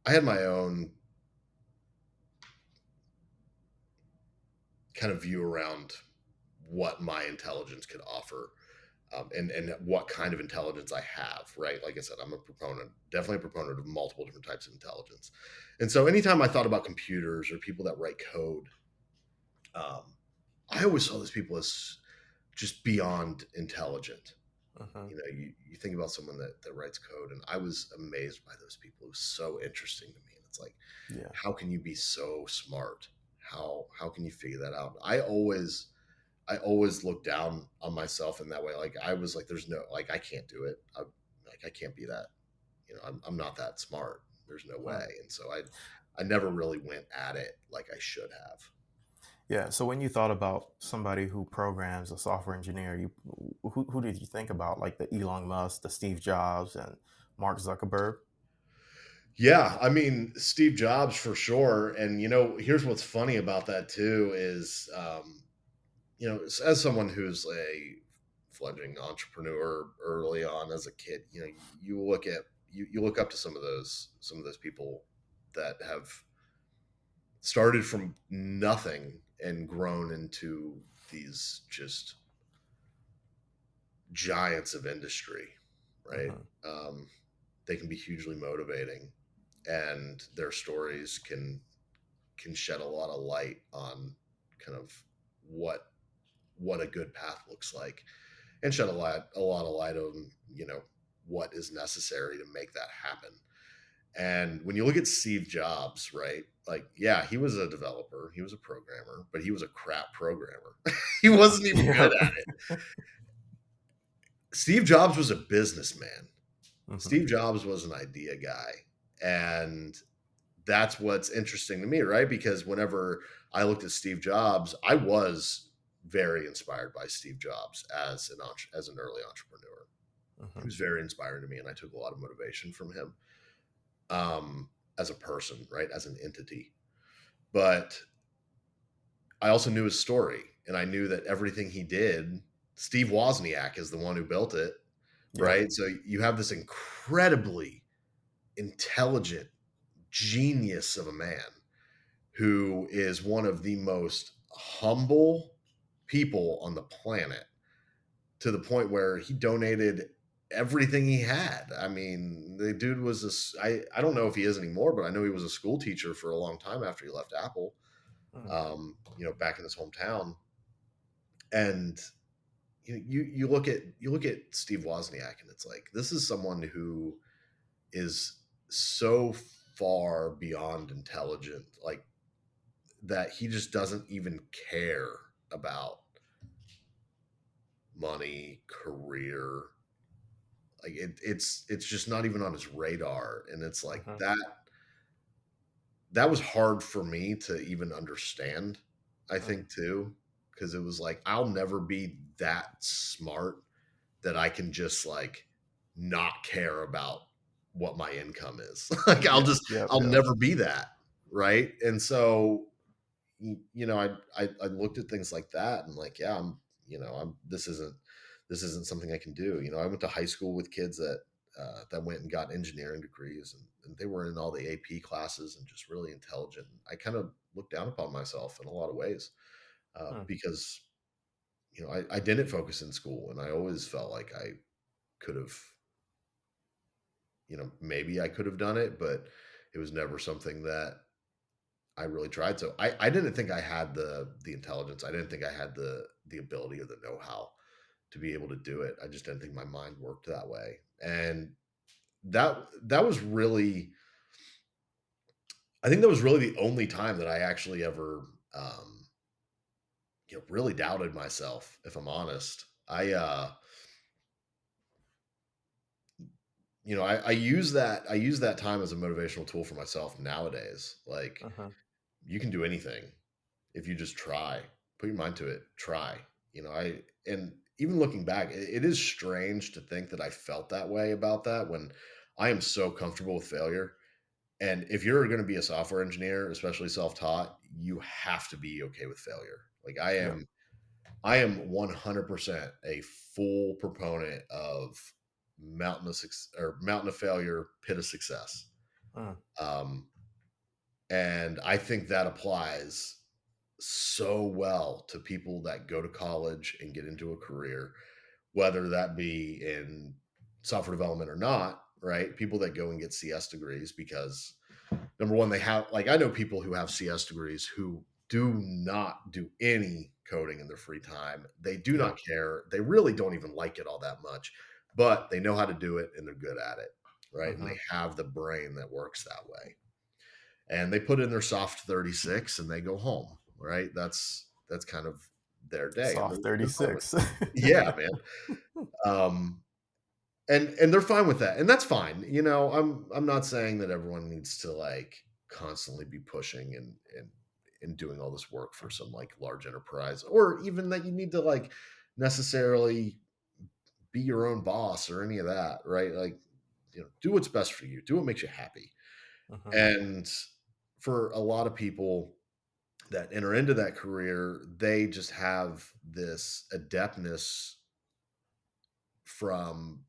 I had my own kind of view around what my intelligence could offer. And what kind of intelligence I have, right? Like I said, I'm a proponent, definitely a proponent of multiple different types of intelligence. And so anytime I thought about computers or people that write code, um, I always saw those people as just beyond intelligent. Mhm. You think about someone that writes code, and I was amazed by those people. It was so interesting to me. And it's like, Yeah. how can you be so smart? How can you figure that out? I always look down on myself in that way. Like I was like, there's no like I can't do it. I can't be that. I'm not that smart. There's no way. Mm. And so I never really went at it like I should have. Yeah. So when you thought about somebody who programs, a software engineer, who did you think about? Like the Elon Musk, the Steve Jobs, and Mark Zuckerberg? Yeah, I mean Steve Jobs for sure. And here's what's funny about that too is as someone who's a fledgling entrepreneur early on as a kid, you look at you look up to some of those people that have started from nothing and grown into these just giants of industry, right? Hmm. Um, they can be hugely motivating, and their stories can shed a lot of light on kind of what what a good path looks like, and shed a lot of light on what is necessary to make that happen. And when you look at Steve Jobs, right? Like, yeah, he was a developer, he was a programmer, but he was a crap programmer. He wasn't even good Yeah. at it. Steve Jobs was a businessman. Hmm. Steve Jobs was an idea guy. And that's what's interesting to me, right? Because whenever I looked at Steve Jobs, I was very inspired by Steve Jobs as an early entrepreneur. He Hmm. was very inspiring to me, and I took a lot of motivation from him, as a person, right, as an entity. But I also knew his story, and I knew that everything he did, Steve Wozniak is the one who built it, Yep. right? So you have this incredibly intelligent genius of a man who is one of the most humble people on the planet, to the point where he donated everything he had. I mean, the dude was I don't know if he is anymore, but I know he was a school teacher for a long time after he left Apple, Mm. back in his hometown. And you look at Steve Wozniak, and it's like, this is someone who is so far beyond intelligent, like that he just doesn't even care about money, career. Like it's just not even on his radar. And it's like Hmm. that was hard for me to even understand, I Mm. think too, because it was like, I'll never be that smart that I can just like not care about what my income is. Like Yeah. Yep. I'll Yep. never be that, right? And so I looked at things like that, and like, yeah, I'm this isn't. this isn't something I can do. I went to high school with kids that went and got engineering degrees, and they were in all the AP classes and just really intelligent. I kind of looked down upon myself in a lot of ways Mm, because I didn't focus in school, and I always felt like I could have, maybe I could have done it, but it was never something that I really tried. So I didn't think I had the intelligence. I didn't think I had the ability or the know-how to be able to do it. I just didn't think my mind worked that way. And that was really, I think that was really the only time that I actually ever really doubted myself, if I'm honest. I use that time as a motivational tool for myself nowadays. Like, mhm, you can do anything if you just try. Put your mind to it. Try. And even looking back, it is strange to think that I felt that way about that when I am so comfortable with failure. And if you're going to be a software engineer, especially self-taught, you have to be okay with failure. Like, yeah, I am 100% a full proponent of mountain of failure, pit of success. mm, Um, and I think that applies so well to people that go to college and get into a career, whether that be in software development or not, right? People that go and get CS degrees because number one, they have, like, I know people who have CS degrees who do not do any coding in their free time. They do yeah, not care. They really don't even like it all that much, but they know how to do it and they're good at it, right? And they mhm. have the brain that works that way. And they put in their soft 36 and they go home, right? That's kind of their day and Soft they're fine with 36. it. Yeah, man. Um, and they're fine with that, and that's fine. I'm not saying that everyone needs to, like, constantly be pushing and doing all this work for some, like, large enterprise, or even that you need to, like, necessarily be your own boss or any of that, right? Like, do what's best for you, do what makes you happy. Mhm, And for a lot of people that enter into that career, they just have this adeptness from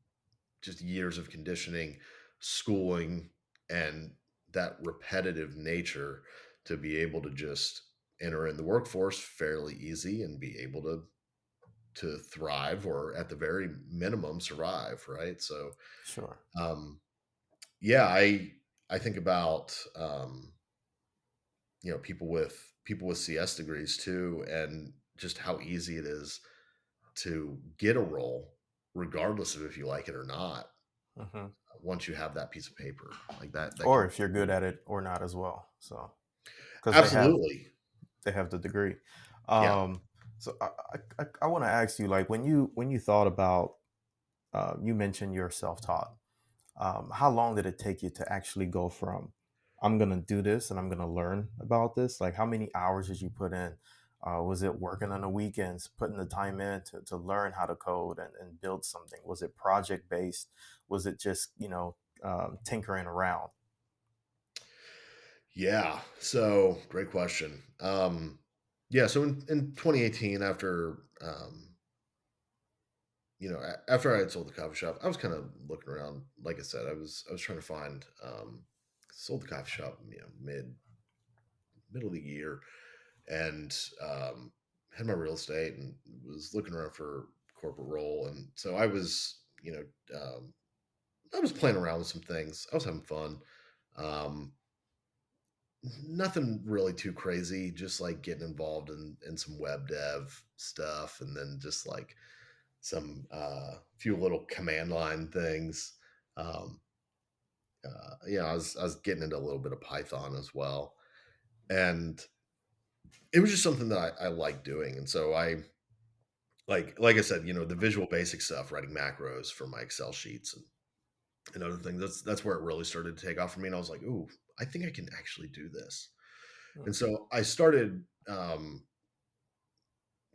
just years of conditioning, schooling, and that repetitive nature to be able to just enter in the workforce fairly easy and be able to thrive, or at the very minimum survive, right? So sure. um yeah, I think about people with CS degrees too, and just how easy it is to get a role regardless of if you like it or not Mhm. once you have that piece of paper, like that Or can if you're good at it or not as well. So, because absolutely. they have the degree. Yeah. Um, so I want to ask you, like, when you thought about, you mentioned you're self-taught. How long did it take you to actually go from I'm gonna do this and I'm gonna learn about this? Like, how many hours did you put in? Was it working on the weekends, putting the time in to learn how to code and build something? Was it project based? Was it just tinkering around? Yeah. So great question. Yeah. So in 2018, after I had sold the coffee shop, I was kind of looking around. Like I said, I was trying to find, sold the coffee shop, middle of the year, and had my real estate and was looking around for corporate role. And so I was playing around with some things. I was having fun. Um, Nothing really too crazy, just like getting involved in some web dev stuff, and then just like some few little command line things. Um, I was getting into a little bit of Python as well, and it was just something that I like doing. And so I like I said, the visual basic stuff, writing macros for my Excel sheets and other things. That's where it really started to take off for me, and I was like, ooh, I think I can actually do this. Hmm. And so I started,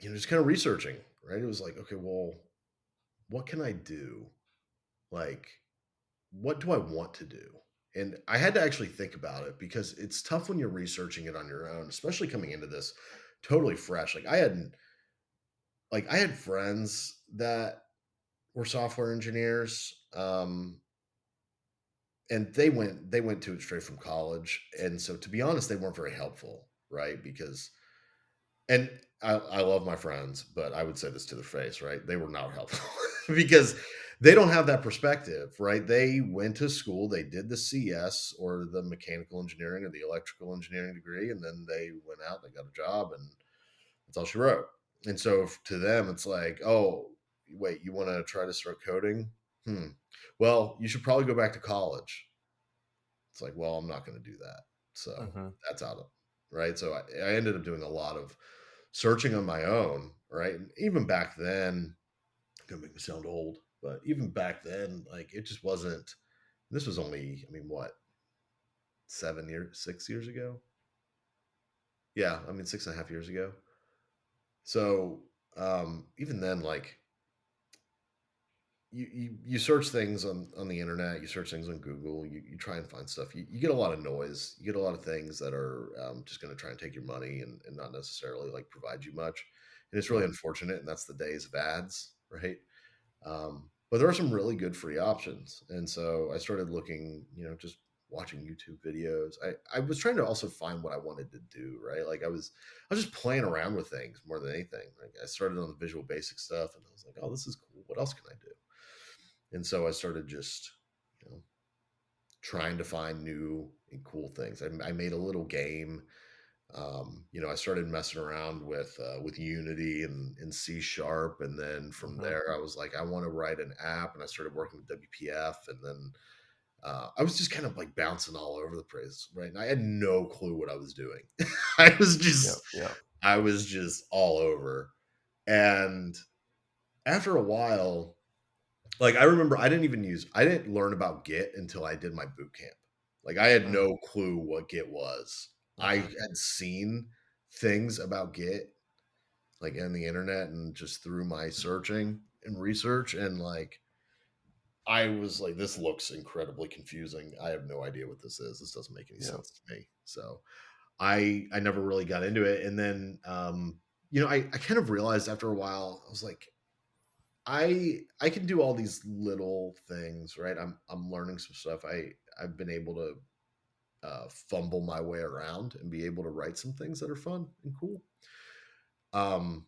just kind of researching. Right, it was like, okay, well, what can I do? Like, what do I want to do? And I had to actually think about it because it's tough when you're researching it on your own, especially coming into this totally fresh. Like I had friends that were software engineers. And they went to it straight from college. And so to be honest, they weren't very helpful, right? Because and I love my friends, but I would say this to their face, right? They were not helpful because they don't have that perspective, right? They went to school, they did the CS or the mechanical engineering or the electrical engineering degree, and then they went out, they got a job, and that's all she wrote. And so to them, it's like, oh, wait, you want to try to start coding? Hmm. Well, you should probably go back to college. It's like, well, I'm not going to do that. So Hmm. that's out of right. So I ended up doing a lot of searching on my own, right? And even back then, gonna make me sound old, but even back then, like it just wasn't. This was only, I mean, what 7 years, 6 years ago? Yeah, I mean 6.5 years ago. So even then, like you search things on the internet, you search things on Google, you try and find stuff. You get a lot of noise, you get a lot of things that are just going to try and take your money and not necessarily like provide you much. And it's really Yeah. unfortunate, and that's the days of ads, right? But there are some really good free options, and so I started looking, just watching YouTube videos. I was trying to also find what I wanted to do, right? Like I was just playing around with things more than anything. Like I started on the Visual Basic stuff, and I was like, oh, this is cool. What else can I do? And so I started just, you know, trying to find new and cool things. I made a little game. I started messing around with Unity and C Sharp, and then from Hmm. there, I was like, I want to write an app, and I started working with WPF, and then I was just kind of like bouncing all over the place, right? And I had no clue what I was doing. I was Yep. just, Yep. I was just all over, and after a while, like, I didn't learn about Git until I did my boot camp. Like, I had Mm. no clue what Git was. I Hmm. had seen things about Git, like, in the internet and just through my searching and research, and, like, I was like, "This looks incredibly confusing. I have no idea what this is. This doesn't make any Yep. sense to me." So, I never really got into it, and then, I kind of realized after a while, I was like, I can do all these little things, right? I'm learning some stuff. I've been able to fumble my way around and be able to write some things that are fun and cool. Um,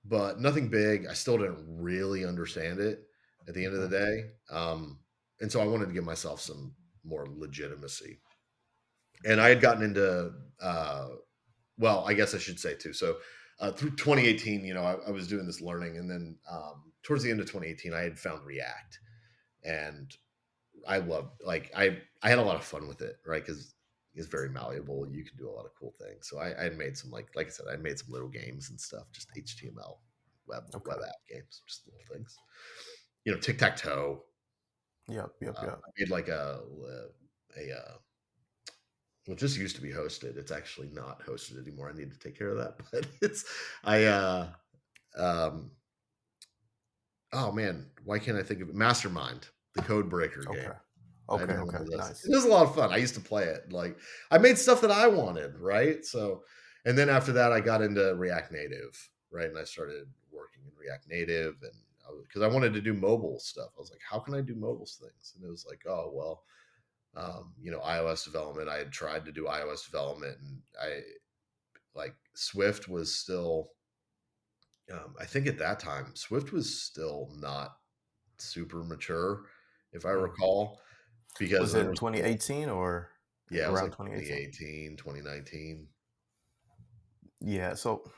but nothing big. I still didn't really understand it at the end of the Hmm. day. And so I wanted to give myself some more legitimacy. And I had gotten into well, I guess I should say too. So through 2018, I was doing this learning, and then towards the end of 2018, I had found React, and I loved like I had a lot of fun with it, right? Because it's very malleable. You can do a lot of cool things. So I had made some like I said, I made some little games and stuff, just HTML web Okay. app games, just little things. Tic tac toe. Yep. Yep. Yep. I made like a well, it just used to be hosted. It's actually not hosted anymore. I need to take care of that. But it's I um oh man, why can't I think of it? Mastermind, the code breaker game. Okay. I Okay. remember Okay. this. Nice. It was a lot of fun. I used to play it. Like I made stuff that I wanted, right? So, and then after that, I got into React Native, right? And I started working in React Native, and because I wanted to do mobile stuff, I was like, how can I do mobile things? And it was like, oh well, iOS development. I had tried to do iOS development, and I like Swift was still. I think at that time, Swift was still not super mature, if I Mm. recall, because Was there it was still 2018 or yeah, it was around like 2018? 2018, 2019. Yeah. So,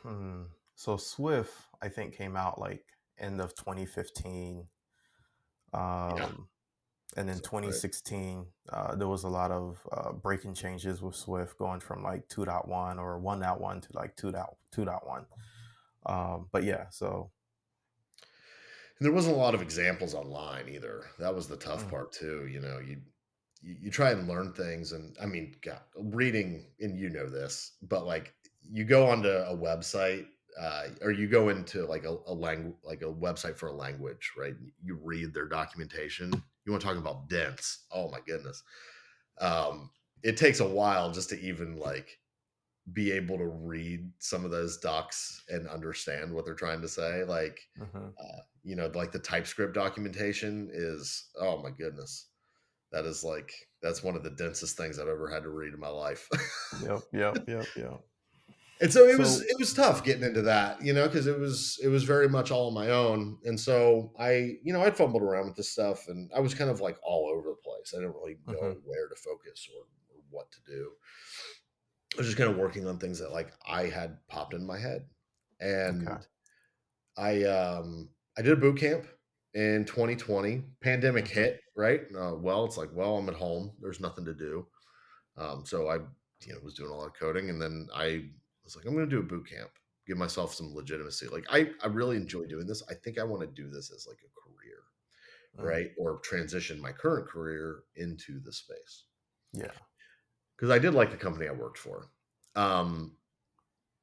so Swift, I think, came out like end of 2015. Yeah, Um, and then sounds right. 2016, there was a lot of breaking changes with Swift going from like 2.1 or 1.1 to like 2.1. But yeah, so And there wasn't a lot of examples online either. That was the tough mm, part too. You try and learn things, and I mean, God, reading, and this, but like you go onto a website, or you go into like like a website for a language, right? You read their documentation. You want to talk about dense? Oh my goodness. It takes a while just to even like be able to read some of those docs and understand what they're trying to say. Like, Hmm. like the TypeScript documentation is, oh my goodness, that is like, that's one of the densest things I've ever had to read in my life. Yep, yep, yep, yep. And so it was So, it was tough getting into that, because it was very much all on my own. And so I fumbled around with this stuff, and I was kind of like all over the place. I didn't really know hmm, where to focus or what to do. I was just kind of working on things that like I had popped in my head. okay. And I did a boot camp in 2020. Pandemic Hmm. hit, right? Well, it's like, well, I'm at home. There's nothing to do. So I, was doing a lot of coding, and then I was like, I'm going to do a boot camp, give myself some legitimacy. Like I really enjoy doing this. I think I want to do this as like a career, Mm, right? Or transition my current career into the space, yeah. because I did like the company I worked for. Um,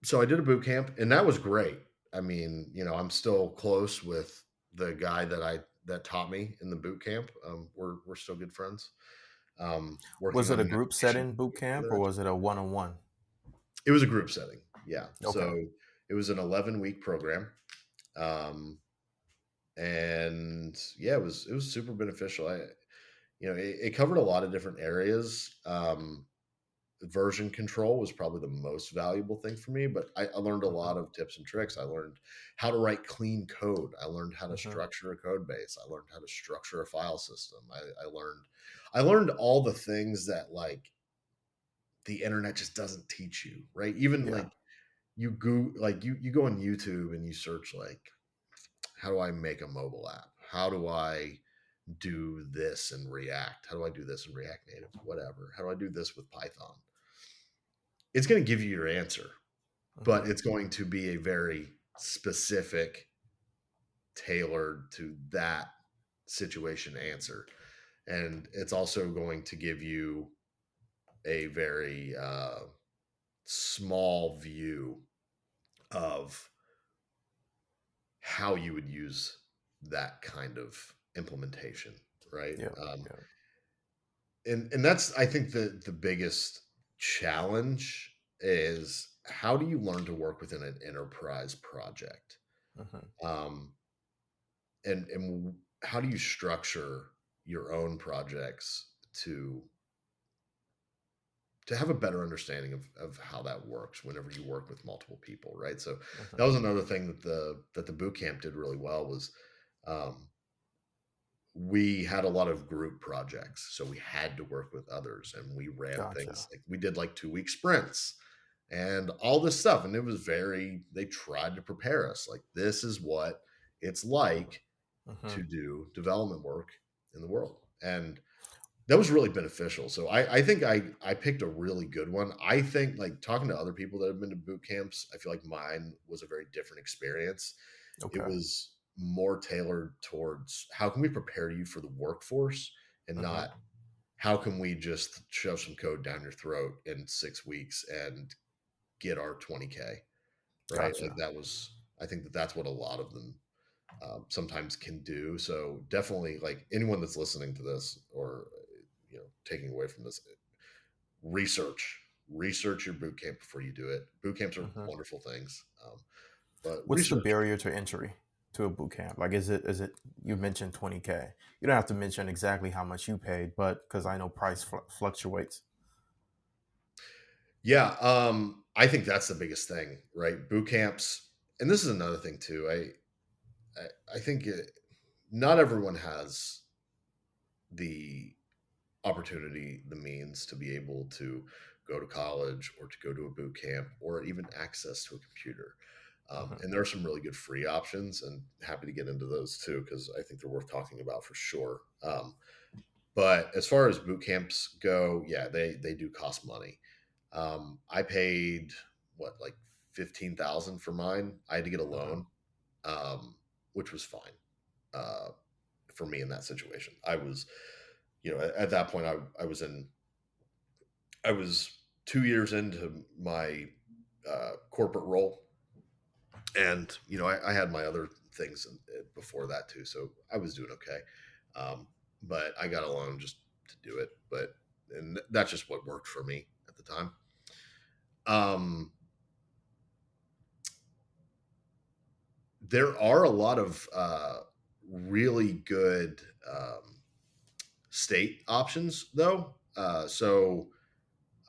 so I did a boot camp, and that was great. I mean, I'm still close with the guy that taught me in the boot camp. We're still good friends. Working Was it on a an group animation setting boot camp or together. was it a one-on-one? It was a group setting, yeah. Okay. So it was an 11-week program, um, and yeah, it was super beneficial. It covered a lot of different areas. Version control was probably the most valuable thing for me, but I learned a Hmm. lot of tips and tricks. I learned how to write clean code. I learned how to Hmm. structure a code base. I learned how to structure a file system. I learned all the things that like the internet just doesn't teach you, right? Even Yeah. like you go on YouTube and you search like, how do I make a mobile app? How do I do this in React? How do I do this in React Native? Whatever. How do I do this with Python? It's going to give you your answer, but Hmm. it's going to be a very specific, tailored to that situation answer. And it's also going to give you a very small view of how you would use that kind of implementation, right? Yeah. Yeah. And that's, I think, the biggest challenge is, how do you learn to work within an enterprise project, Hmm. um, and how do you structure your own projects to have a better understanding of how that works whenever you work with multiple people, right? So that Hmm. was another thing that the boot camp did really well was, um, we had a lot of group projects, so we had to work with others, and we ran things Gotcha. like, we did like 2-week sprints and all this stuff. And it was very, they tried to prepare us like, this is what it's like Hmm. to do development work in the world. And that was really beneficial. So I think I picked a really good one. I think, like, talking to other people that have been to boot camps, I feel like mine was a very different experience. It Okay. was more tailored towards, how can we prepare you for the workforce, and Hmm. not how can we just shove some code down your throat in 6 weeks and get our 20K, right? Like, Gotcha. I think that's what a lot of them sometimes can do. So definitely, like, anyone that's listening to this, or taking away from this, research your boot camp before you do it. Boot camps are Hmm. wonderful things, but What's the research. barrier to entry to a boot camp? Like, is it you mentioned 20K? You don't have to mention exactly how much you paid, but because I know price fluctuates. Yeah, I think that's the biggest thing, right? Boot camps, and this is another thing too. I think not everyone has the opportunity, the means to be able to go to college, or to go to a boot camp, or even access to a computer. Hmm. And there are some really good free options, and happy to get into those too, because I think they're worth talking about for sure. But as far as boot camps go, yeah, they do cost money. I paid, what, like 15,000 for mine. I had to get a Hmm. loan, um, which was fine uh, for me in that situation. I was, at that point, I was 2 years into my corporate role, and I had my other things before that too, so I was doing okay. But I got a loan just to do it, and that's just what worked for me at the time. Um, there are a lot of really good state options, though. So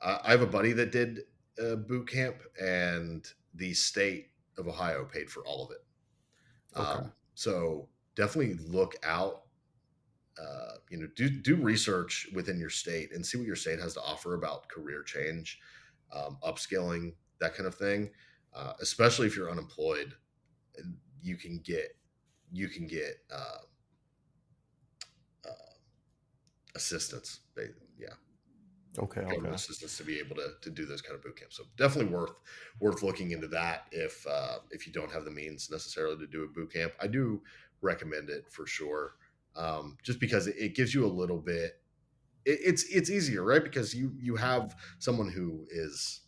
I have a buddy that did boot camp, and the state of Ohio paid for all of it. Okay. So definitely look out. Do research within your state and see what your state has to offer about career change, upskilling, that kind of thing. Especially if you're unemployed, you can get uh, assistance. Yeah, Okay. government Okay. assistance to be able to do those kind of boot camps. So definitely worth looking into that if you don't have the means necessarily to do a boot camp. I do recommend it for sure, just because it gives you a little bit. It's easier, right? Because you have someone who is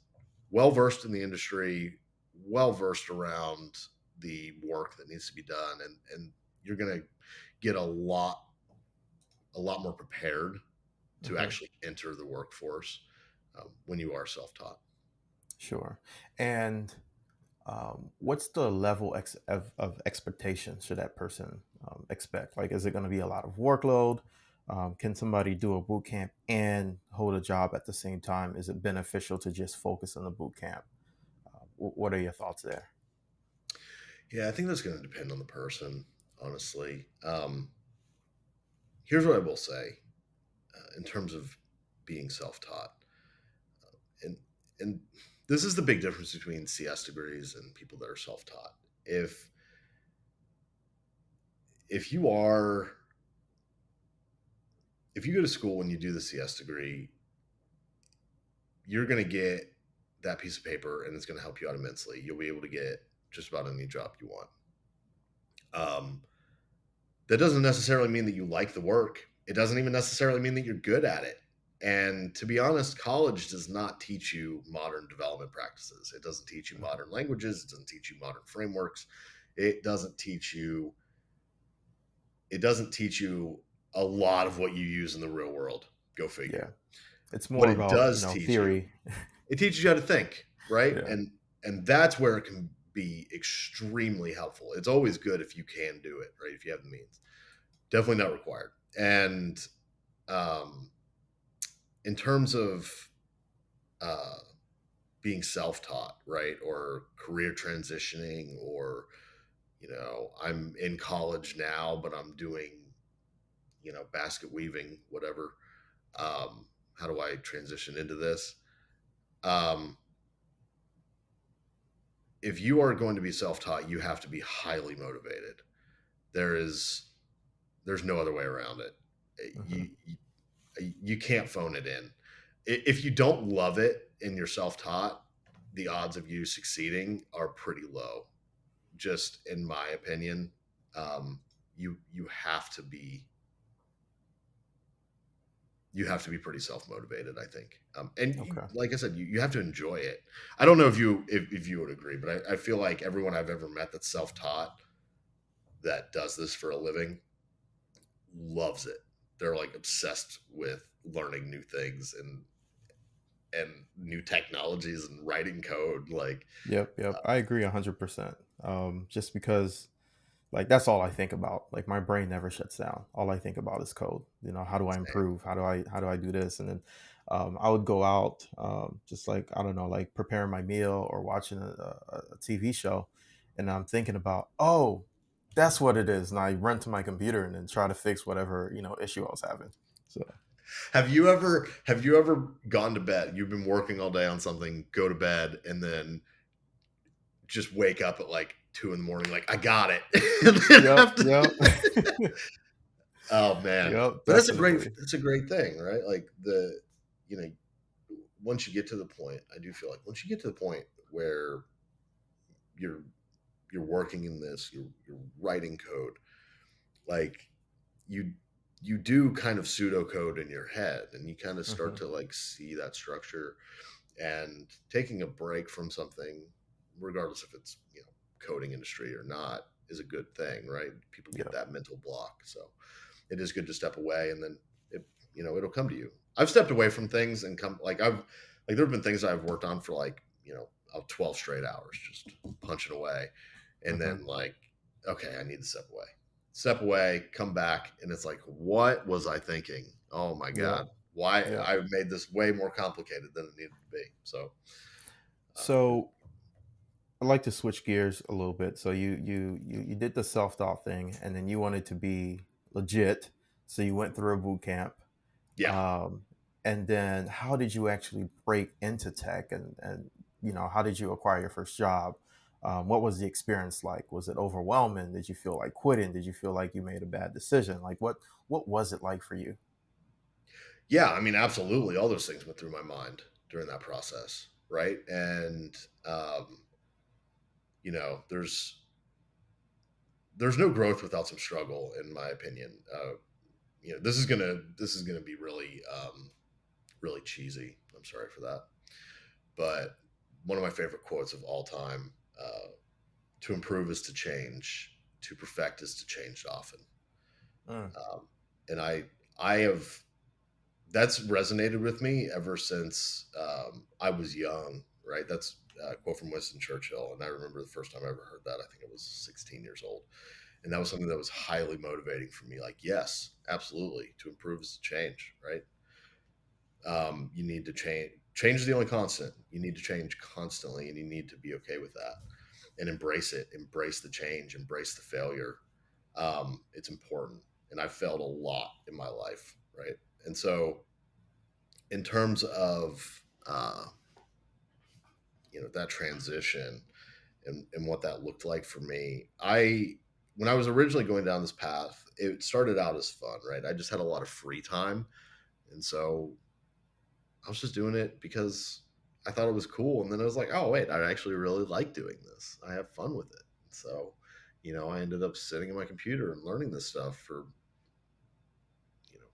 well versed in the industry, well versed around the work that needs to be done, and you're gonna get a lot more prepared to Hmm. actually enter the workforce when you are self-taught. Sure. And what's the level of expectation should that person expect? Like, is it going to be a lot of workload? Can somebody do a boot camp and hold a job at the same time? Is it beneficial to just focus on the boot camp? What are your thoughts there? Yeah, I think that's going to depend on the person, honestly. Here's what I will say in terms of being self-taught, and and this is the big difference between CS degrees and people that are self-taught. If you are if you go to school and you do the CS degree, you're going to get that piece of paper, and it's going to help you out immensely. You'll be able to get just about any job you want. Um, that doesn't necessarily mean that you like the work. It doesn't even necessarily mean that you're good at it. And to be honest, college does not teach you modern development practices. It doesn't teach you modern languages. It doesn't teach you modern frameworks. It doesn't teach you. It doesn't teach you a lot of what you use in the real world. Go Yeah, figure. it's What more it about does teach you, theory. it teaches you how to think, right? Yeah. And that's where it can be extremely helpful. It's always good if you can do it, right? If you have the means. Definitely not required. And um, in terms of uh, being self-taught, right, or career transitioning, or I'm in college now, but I'm doing basket weaving, whatever. How do I transition into this? Um, if you are going to be self-taught, you have to be highly motivated. There is there's no other way around it. Hmm. You can't phone it in. If you don't love it and you're self-taught, the odds of you succeeding are pretty low. Just in my opinion, you have to be pretty self-motivated, I think. And Okay. like I said, you have to enjoy it. I don't know if you would agree, but I feel like everyone I've ever met that's self-taught that does this for a living loves it. They're like obsessed with learning new things and new technologies and writing code. Like, Yep. Yep. I agree 100%. Just because, like, that's all I think about. Like, my brain never shuts down. All I think about is code. How do I same. improve? How do I do this? And then I would go out, just like, I don't know, like preparing my meal or watching a TV show, and I'm thinking about, oh, that's what it is, and I run to my computer and then try to fix whatever issue I was having. So Have you ever gone to bed? You've been working all day on something, go to bed, and then just wake up at like 2 in the morning, like I got it, and then yep, have to. yep, Oh man, yep, but definitely. that's a great thing, right? Like you know, once you get to the point, I do feel like once you get to the point where you're you're working in this, you're writing code, like you you do kind of pseudocode in your head, and you kind of start Hmm. to like see that structure, and taking a break from something, regardless if it's coding industry or not, is a good thing, right? People get Yep. that mental block, so it is good to step away, and then it'll come to you. I've stepped away from things and come like I've like there have been things I've worked on for like out 12 straight hours, just punching away. And Mm-hmm. then like, okay, I need to step away, come back. And it's like, what was I thinking? Oh my Yeah. God. Why Yeah. I made this way more complicated than it needed to be. So, uh, So I'd like to switch gears a little bit. So you did the self thought thing, and then you wanted to be legit. So you went through a boot camp. yeah. Um, and then how did you actually break into tech, and how did you acquire your first job? What was the experience like? Was it overwhelming? Did you feel like quitting? Did you feel like you made a bad decision? Like what was it like for you? Yeah. I mean, absolutely. All those things went through my mind during that process. Right. And, um, there's no growth without some struggle, in my opinion. This is gonna be really really cheesy. I'm sorry for that, but one of my favorite quotes of all time: "To improve is to change. To perfect is to change often." Mm, And I have that's resonated with me ever since I was young. Right, that's a quote from Winston Churchill, and I remember the first time I ever heard that. I think I was 16 years old, and that was something that was highly motivating for me. Like, yes, absolutely, to improve is to change. Right, you need to change. Change is the only constant. You need to change constantly, and you need to be okay with that and embrace it. Embrace the change. Embrace the failure. It's important, and I've failed a lot in my life, right? And so, in terms of that transition and what that looked like for me, when I was originally going down this path, it started out as fun, right? I just had a lot of free time, and so I was just doing it because I thought it was cool. And then I was like, oh, wait, I actually really like doing this. I have fun with it. So, I ended up sitting at my computer and learning this stuff for, you know,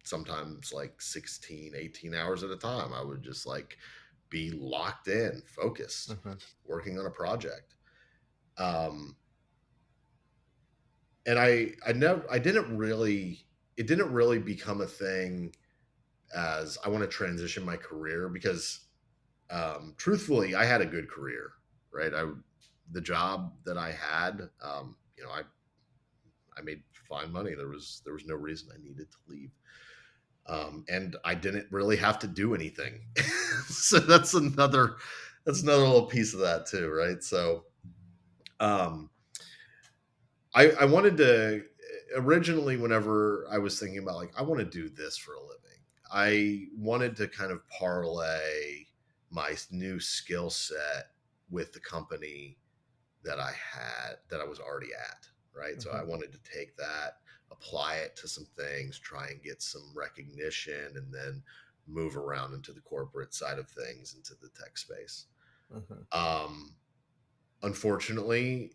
sometimes like 16, 18 hours at a time. I would just like be locked in, focused, hmm working on a project. Um, and I didn't really, it didn't really become a thing as I want to transition my career because truthfully, I had a good career, right? The job that I had, I made fine money. There was no reason I needed to leave, and I didn't really have to do anything. So that's another little piece of that too, right? So um, I wanted to originally, whenever I was thinking about like I want to do this for a living, I wanted to kind of parlay my new skill set with the company that I was already at, right? So I hmm wanted to take that, apply it to some things, try and get some recognition, and then move around into the corporate side of things, into the tech space. hmm Um, Unfortunately,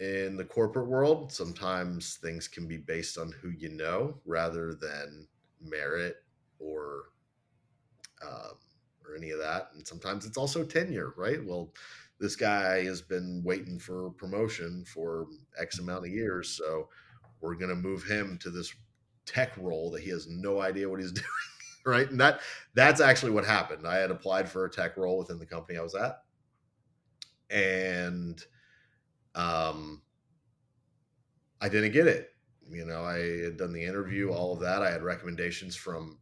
in the corporate world, sometimes things can be based on who you know rather than merit or um, or any of that. And sometimes it's also tenure, right? Well, this guy has been waiting for promotion for X amount of years, so we're going to move him to this tech role that he has no idea what he's doing, right? And that's actually what happened. I had applied for a tech role within the company I was at, and um, I didn't get it. I had done the interview, all of that. I had recommendations from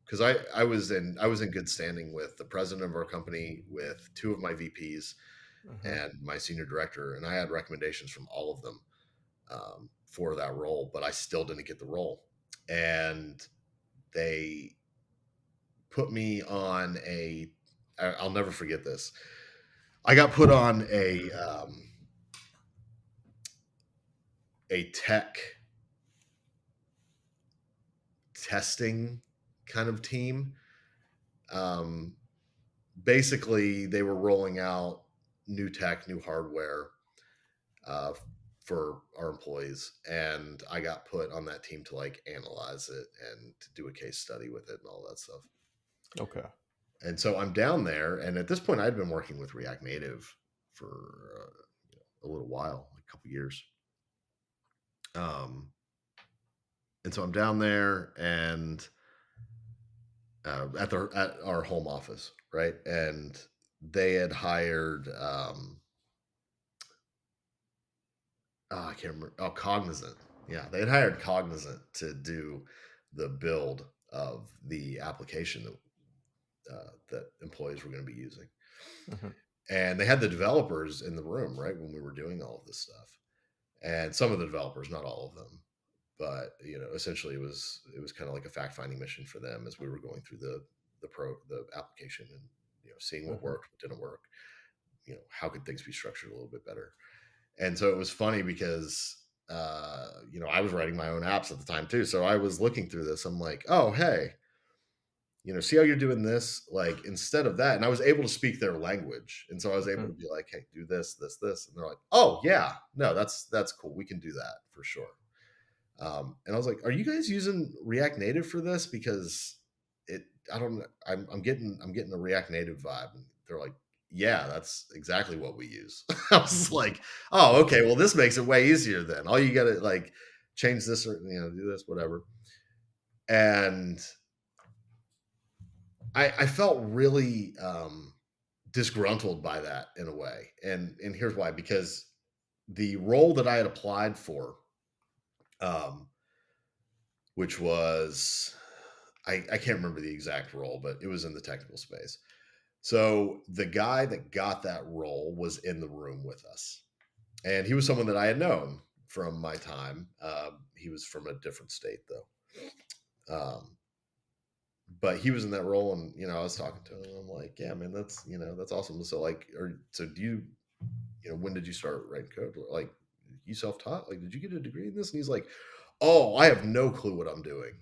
because I was in good standing with the president of our company, with two of my VPs, hmm and my senior director, and I had recommendations from all of them for that role, but I still didn't get the role, and they put me on a. I'll never forget this. I got put on a tech testing kind of team. Um, Basically, they were rolling out new tech, new hardware uh, for our employees, and I got put on that team to like analyze it and to do a case study with it and all that stuff. Okay. And so I'm down there, and at this point, I'd been working with React Native for a little while, like a couple years. Um, and so I'm down there, and at our home office, right? And they had hired I can't remember. Oh, Cognizant. Yeah, they had hired Cognizant to do the build of the application that employees were going to be using. Mhm. And they had the developers in the room, right, when we were doing all of this stuff. And some of the developers, not all of them, but essentially it was kind of like a fact finding mission for them as we were going through the application and seeing what Mhm. worked, what didn't work. How could things be structured a little bit better? And so it was funny because I was writing my own apps at the time too. So I was looking through this. I'm like, oh hey, see how you're doing this? Like instead of that, and I was able to speak their language. And so I was able Mhm. to be like, hey, do this, this, this. And they're like, oh yeah, no, that's cool. We can do that for sure. And I was like, "Are you guys using React Native for this? Because it, I don't, I'm getting a React Native vibe." And they're like, "Yeah, that's exactly what we use." I was like, "Oh, okay. Well, this makes it way easier then. All you got to like change this or do this, whatever." And I felt really disgruntled by that in a way, and here's why: because the role that I had applied for, um, which was I can't remember the exact role, but it was in the technical space. So the guy that got that role was in the room with us, and he was someone that I had known from my time. He was from a different state though, but he was in that role, and I was talking to him. And I'm like, yeah, man, that's awesome. So like, or so do you? When did you start writing code? Like, you self taught? Like, did you get a degree in this? And he's like, oh, I have no clue what I'm doing.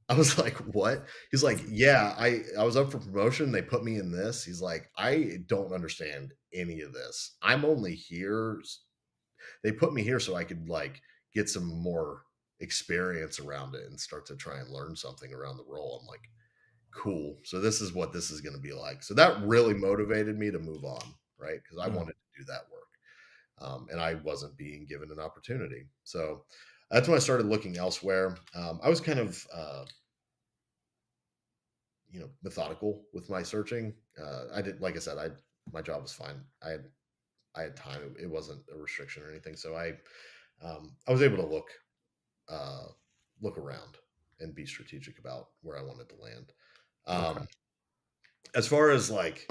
I was like, "What?" He's like, "Yeah, I was up for promotion. They put me in this." He's like, "I don't understand any of this. I'm only here. They put me here so I could like get some more experience around it and start to try and learn something around the role." I'm like, "Cool. So this is what this is going to be like." So that really motivated me to move on, right? Because I Mhm. wanted to do that work, and I wasn't being given an opportunity. So that's when I started looking elsewhere. I was kind of methodical with my searching. I did, like I said, my job was fine. I had time. It wasn't a restriction or anything. So I was able to uh, look around and be strategic about where I wanted to land. Okay. Um, as far as like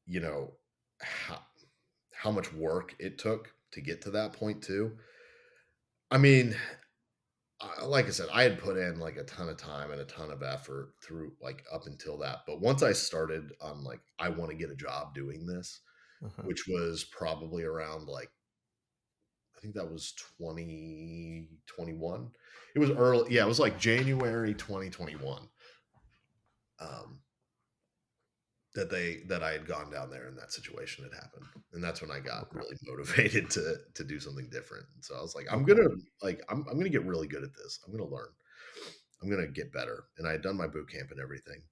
you know how how much work it took to get to that point too. I mean, like I said, I had put in like a ton of time and a ton of effort through like up until that. But once I started on like I want to get a job doing this, Mhm. which was probably around like I think that was 2021. It was early, yeah, it was like January 2021. Um, that I had gone down there and that situation had happened. And that's when I got Okay. really motivated to do something different. And so I was like, Okay. I'm gonna get really good at this. I'm gonna learn. I'm gonna get better. And I had done my boot camp and everything.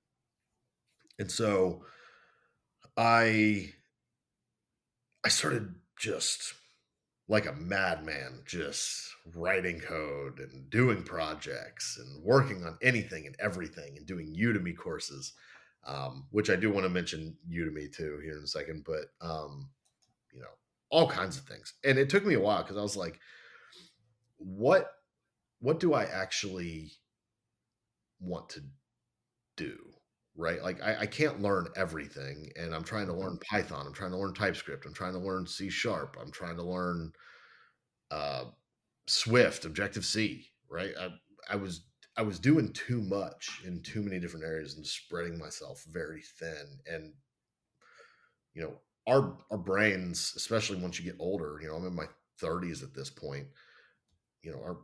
And so I I started just like a madman, just writing code and doing projects and working on anything and everything and doing Udemy courses, which I do want to mention Udemy too here in a second, but you know, all kinds of things. And it took me a while because I was like, what what do I actually want to do? Right? Like I can't learn everything. And I'm trying to Mhm. learn Python. I'm trying to learn TypeScript. I'm trying to learn C sharp. I'm trying to learn uh, Swift, Objective C, right? I was I was doing too much in too many different areas and spreading myself very thin. And you know, our brains, especially once you get older, I'm in my 30s at this point.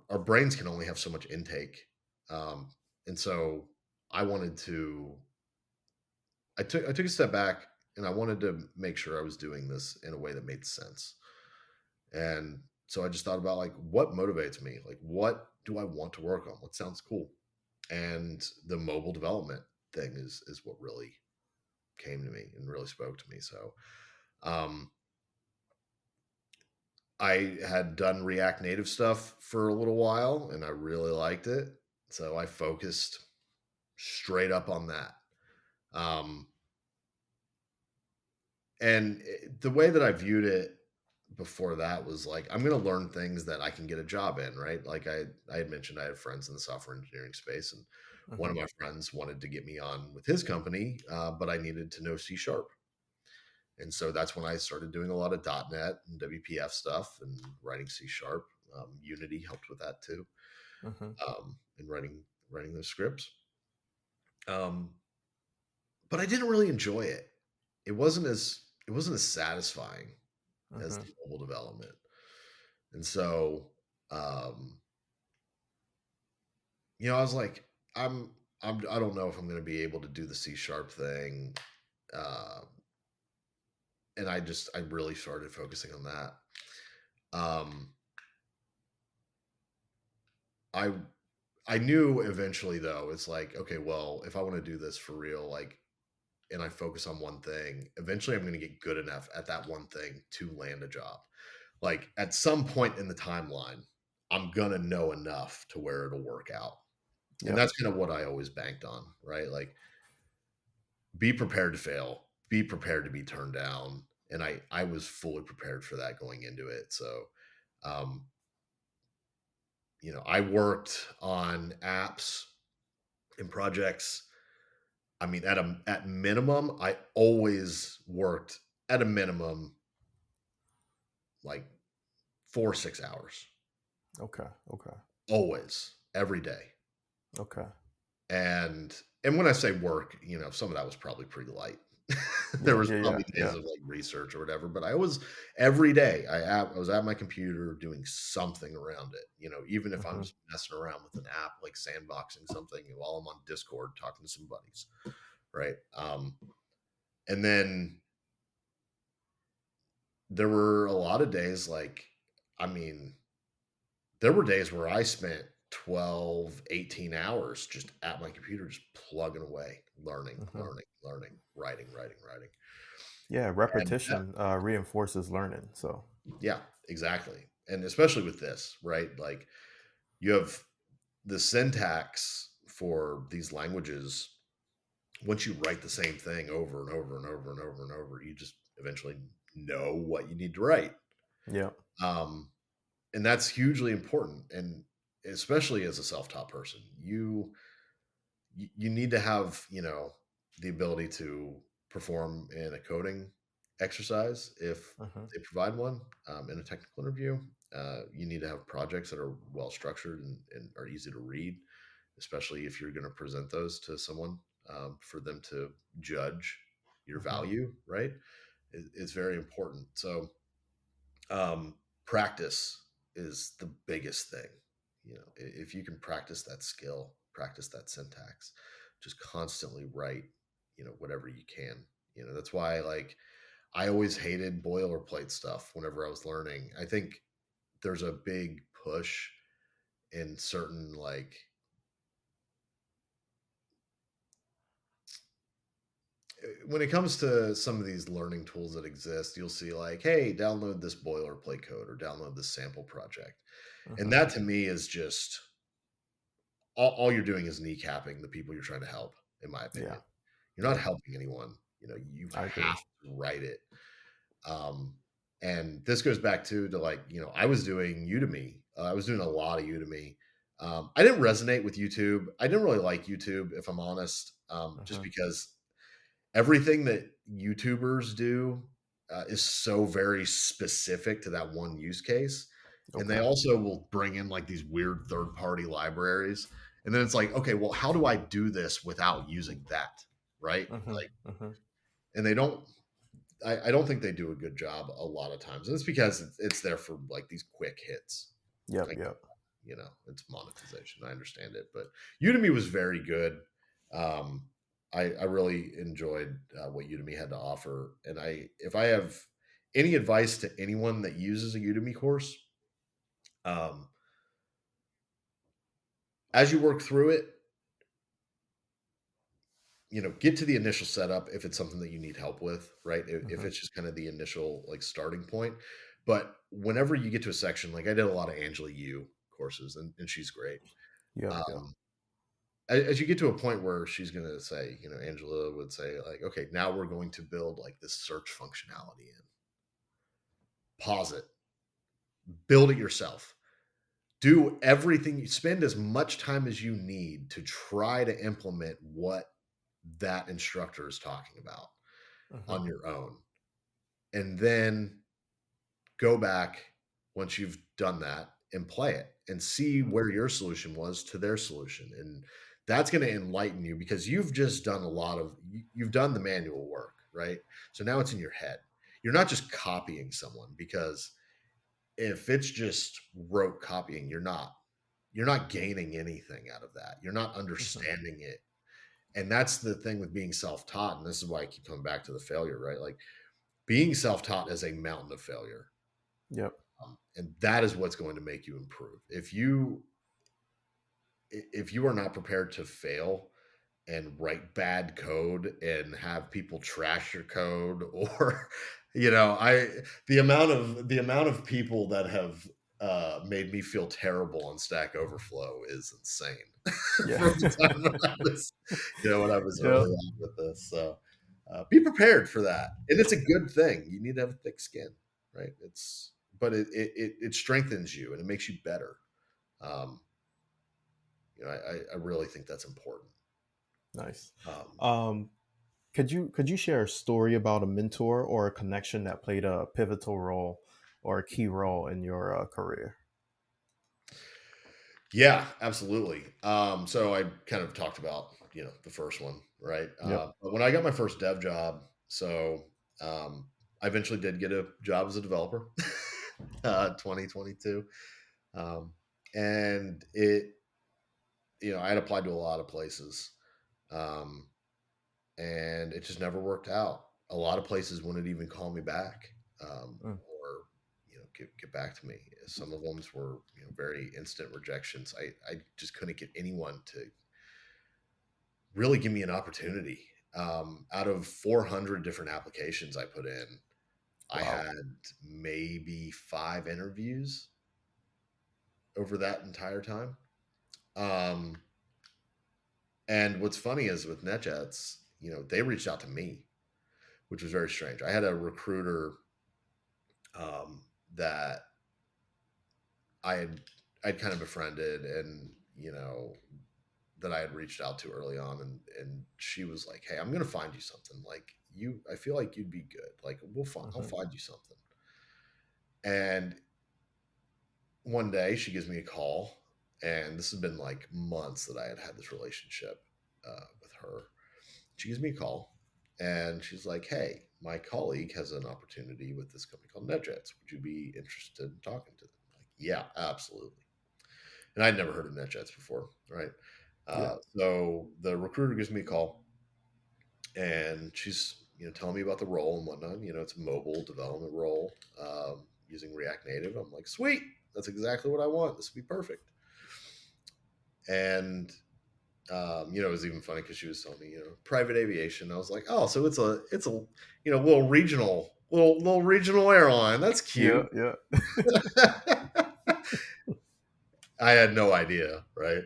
Our brains can only have so much intake, and so I wanted to. I took a step back and I wanted to make sure I was doing this in a way that made sense. And so I just thought about like what motivates me? Like what do I want to work on? What sounds cool? And the mobile development thing is what really came to me and really spoke to me. So um I had done React Native stuff for a little while and I really liked it. So I focused straight up on that. Um, and the way that I viewed it before that was like, I'm going to learn things that I can get a job in, right? Like I had mentioned, I had friends in the software engineering space, and one of Mhm. my friends wanted to get me on with his company, but I needed to know C sharp. And so that's when I started doing a lot of .NET and WPF stuff and writing C sharp. Unity helped with that too, Mhm. and writing those scripts. Um, but I didn't really enjoy it. It wasn't as satisfying as Mhm. the mobile development. And so, um, I was like, I don't know if I'm going to be able to do the C sharp thing. Uh, and I really started focusing on that. Um, I, I knew eventually though, it's like, okay, well, if I want to do this for real, like, and I focus on one thing, eventually I'm going to get good enough at that one thing to land a job. Like at some point in the timeline, I'm going to know enough to where it'll work out. And Yep. that's kind of what I always banked on, right? Like be prepared to fail, be prepared to be turned down. And I was fully prepared for that going into it. So, um, I worked on apps and projects. I mean, at minimum, I always worked at a minimum like 4 or 6 hours, Okay. Okay. always, every day. Okay. And when I say work, some of that was probably pretty light. There Yeah. was Yeah. Yeah. probably days Yeah. of like research or whatever, but I was every day. I was at my computer doing something around it. Even if I'm Mhm. just messing around with an app, like sandboxing something while I'm on Discord talking to some buddies, right? And then there were a lot of days like, I mean, there were days where I spent 12, 18 hours just at my computer, just plugging away, learning, Mhm. learning, learning, writing, writing, writing. Yeah. And that, Repetition reinforces learning. So. yeah, exactly. And especially with this, right? Like you have the syntax for these languages. Once you write the same thing over and over and over and over and over, you just eventually know what you need to write. Yep. Um, and that's hugely important. And especially as a self-taught person, you need to have the ability to perform in a coding exercise if Mhm. they provide one, in a technical interview. You need to have projects that are well structured and are easy to read, especially if you're going to present those to someone, for them to judge your Mhm. value, right? It's very important. So, practice is the biggest thing. If you can practice that skill, practice that syntax, just constantly write, whatever you can. That's why like I always hated boilerplate stuff whenever I was learning. I think there's a big push in certain like when it comes to some of these learning tools that exist, you'll see like, hey, download this boilerplate code or download this sample project. And Mhm. that to me is just all you're doing is kneecapping the people you're trying to help, in my Yeah. opinion. You're not Yep. helping anyone. You I agree. have to write it. Um, and this goes back to like, I was doing Udemy. I was doing a lot of Udemy. I didn't resonate with YouTube. I didn't really like YouTube, if I'm honest, just Mhm. because everything that YouTubers do is so very specific to that one use case. And they Okay. also will bring in like these weird third party libraries. And then it's like, okay, well, how do I do this without using that? Right. Mhm. Like, Mhm. and they don't, I don't think they do a good job a lot of times. And it's because it's there for like these quick hits. Yep. Like, Yep. it's monetization. I understand it, but Udemy was very good. Um, I really enjoyed what Udemy had to offer, and if I have any advice to anyone that uses a Udemy course, um, as you work through it, get to the initial setup if it's something that you need help with, right? If Mhm. it's just kind of the initial like starting point, but whenever you get to a section, like I did a lot of Angela Yu courses, and she's great. Yep. Yep. Um, as you get to a point where she's going to say, Angela would say like, okay, now we're going to build like this search functionality in. Pause it, build it yourself. Do everything, you spend as much time as you need to try to implement what that instructor is talking about Hmm. on your own. And then go back once you've done that and play it and see where your solution was to their solution. And that's going to enlighten you because you've just done you've done the manual work, right? So now it's in your head. You're not just copying someone, because if it's just rote copying, you're not gaining anything out of that. You're not Hmm. understanding it. And that's the thing with being self-taught. And this is why I keep coming back to the failure, right? Like, being self-taught is a mountain of failure. Yep. And that is what's going to make you improve. If you are not prepared to fail and write bad code and have people trash your code, or I the amount of people that have made me feel terrible on Stack Overflow is insane. Yeah. From the time when I was Yep. early on with this. So be prepared for that, and it's a good thing. You need to have thick skin, right? But it strengthens you and it makes you better. Um, I really think that's important. Nice. Um, Um, could you share a story about a mentor or a connection that played a pivotal role or a key role in your career? yeah, absolutely. So I kind of talked about the first one, right? Yep. But when I got my first dev job, so I eventually did get a job as a developer, 2022, and I had applied to a lot of places, um, and it just never worked out. A lot of places wouldn't even call me back, Mm. or get back to me. Some of them were very instant rejections. I just couldn't get anyone to really give me an opportunity. Out of 400 different applications I put in, I Wow. had maybe 5 interviews over that entire time. Um, and what's funny is with NetJets, they reached out to me, which was very strange. I had a recruiter that I had I'd kind of befriended, and that I had reached out to early on, and she was like, "Hey, I'm gonna find you something. Like, I feel like you'd be good. Like, I'll Hmm. find you something." And one day she gives me a call, and this has been like months that I had this relationship with her. She gives me a call, and she's like, "Hey, my colleague has an opportunity with this company called NetJets. Would you be interested in talking to them?" I'm like, yeah, absolutely. And I'd never heard of NetJets before, right? Yeah. So the recruiter gives me a call, and she's telling me about the role and whatnot. It's a mobile development role, using React Native. I'm like, sweet, that's exactly what I want. This would be perfect. And it was even funny because she was telling me, private aviation. I was like, oh, so it's a little regional airline. That's Yeah. cute. Yeah. I had no idea, right?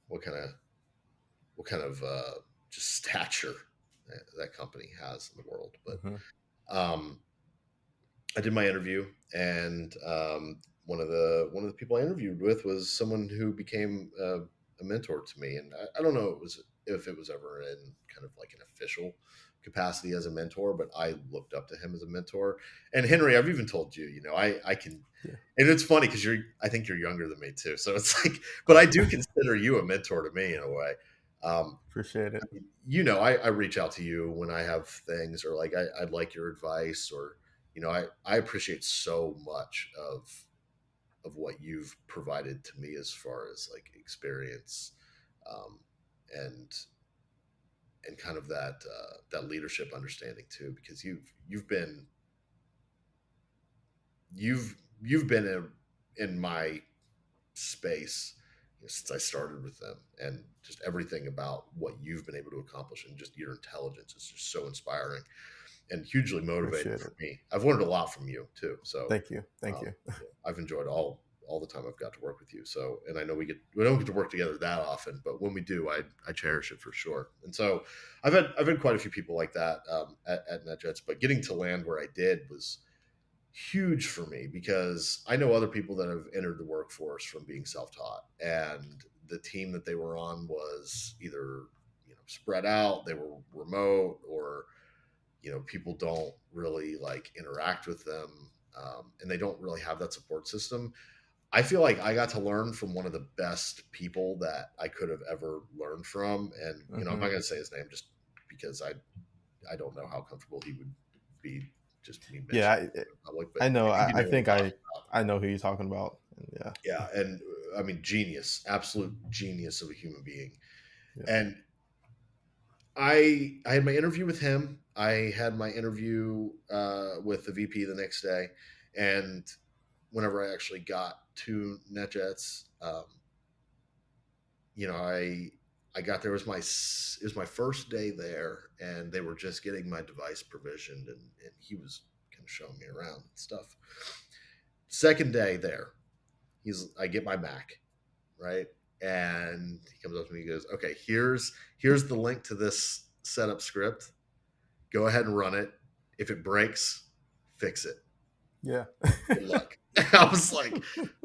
What kind of what kind of just stature that company has in the world. But Hmm. um, I did my interview, and one of the people I interviewed with was someone who became a mentor to me. And I don't know if it was ever in kind of like an official capacity as a mentor, but I looked up to him as a mentor. And Henry, I've even told you, I can. Yeah. And it's funny because I think you're younger than me too. So it's like, but I do consider you a mentor to me in a way. Um, Appreciate it. I reach out to you when I have things, or like I'd like your advice, or I appreciate so much of what you've provided to me as far as like experience, um, and kind of that leadership understanding too, because you've been in my space since I started with them, and just everything about what you've been able to accomplish, and just your intelligence is just so inspiring and hugely motivating Appreciate for it. me. I've learned a lot from you too. So Thank you. Thank um, you. I've enjoyed all all the time I've got to work with you. So, and I know we don't get to work together that often, but when we do, I cherish it for sure. And so I've had quite a few people like that at NetJets, but getting to land where I did was huge for me because I know other people that have entered the workforce from being self-taught, and the team that they were on was either, spread out, they were remote, or people don't really like interact with them, and they don't really have that support system. I feel like I got to learn from one of the best people that I could have ever learned from, and I'm not going to say his name just because I don't know how comfortable he would be just me Yeah, mentioning it in public, but I know. I think you I know what I'm think talking about. I know who you're talking about. Yeah, Yeah, and I mean genius, absolute genius of a human being. yeah, And I had my interview with him. I had my interview with the VP the next day, and whenever I actually got to NetJets, I got there. It was my first day there, and they were just getting my device provisioned, and he was kind of showing me around and stuff. Second day there, I get my Mac, right, and he comes up to me, he goes, "Okay, here's the link to this setup script. Go ahead and run it. If it breaks, fix it. yeah, Good luck." I was like,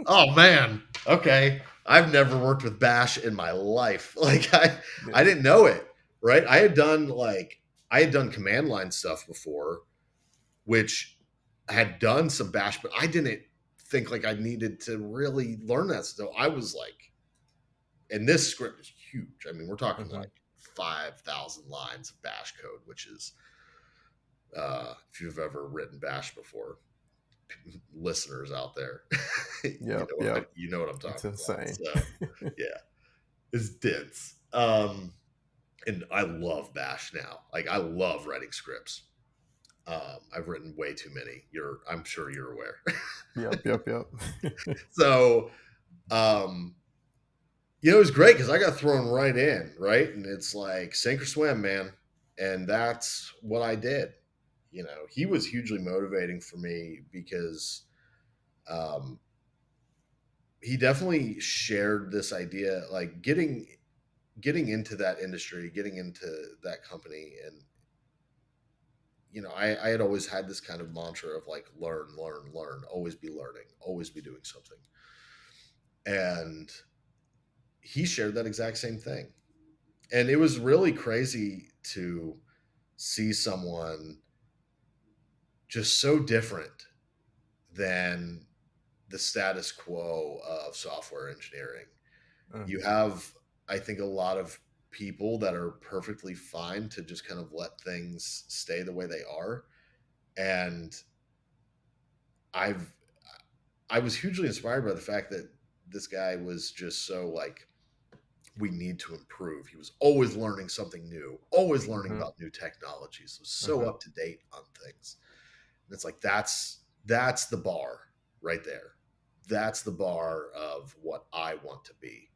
"Oh man, okay." I've never worked with Bash in my life. Like I yeah. didn't know it, right? I had done command line stuff before, which I had done some Bash, but I didn't think like I needed to really learn that. So I was like, and this script is huge. I mean, we're talking Hmm. like 5,000 lines of Bash code, which is, if you've ever written Bash before, listeners out there, Yep, yep. you know what I'm It's talking about. insane. So yeah, it's dense. And I love Bash now. Like I love writing scripts. I've written way too many. I'm sure you're aware. Yep, yep, yep. So, um, it was great because I got thrown right in, right, and it's like sink or swim, man. And that's what I did. He was hugely motivating for me because, um, he definitely shared this idea, like getting into that industry, getting into that company, and I had always had this kind of mantra of like learn, learn, learn, always be learning, always be doing something. And he shared that exact same thing. And it was really crazy to see someone just so different than the status quo of software engineering. Mm, You have, I think, a lot of people that are perfectly fine to just kind of let things stay the way they are. And I've I was hugely inspired by the fact that this guy was just so like, we need to improve. He was always learning something new, always learning mhm, about new technologies, was so mhm. up to date on things. And it's like that's the bar right there. That's the bar of what I want to be.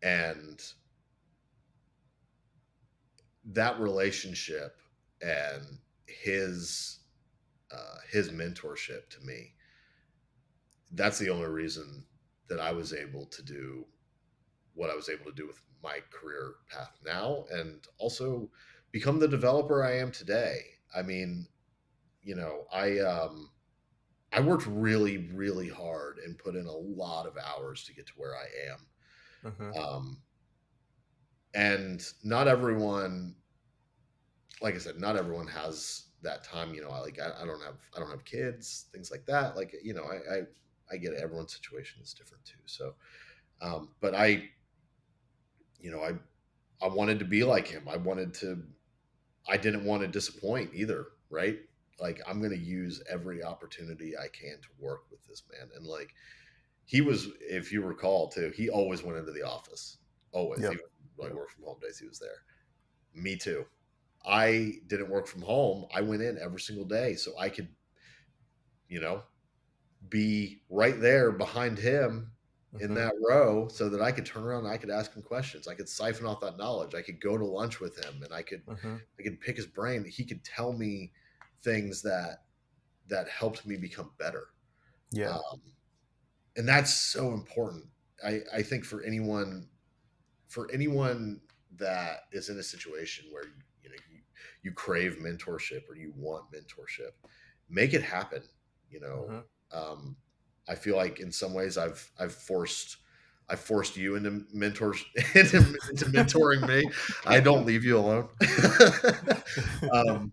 And that relationship and his mentorship to me, that's the only reason that I was able to do what I was able to do with my career path now, and also become the developer I am today. I mean, I worked really, really hard and put in a lot of hours to get to where I Mhm, am. And not everyone, like I said, not everyone has that time. I don't have kids, things like that. Like, I get it. Everyone's situation is different too. So, but you know, I, I wanted to be like him. I didn't want to disappoint either. Right. Like I'm going to use every opportunity I can to work with this man. And like, he was, if you recall too, he always went into the office, always, yep, even like yep. work from home days, he was there. Me too. I didn't work from home. I went in every single day so I could, you know, be right there behind him in Mhm, that row so that I could turn around and I could ask him questions. I could siphon off that knowledge. I could go to lunch with him and mhm. I could pick his brain. He could tell me things that helped me become better. Yeah. Um, and that's so important. I think for anyone that is in a situation where you crave mentorship or you want mentorship, make it happen. You know, Hmm. um, I feel like in some ways I've forced you into mentors into mentoring me. I don't leave you alone. um,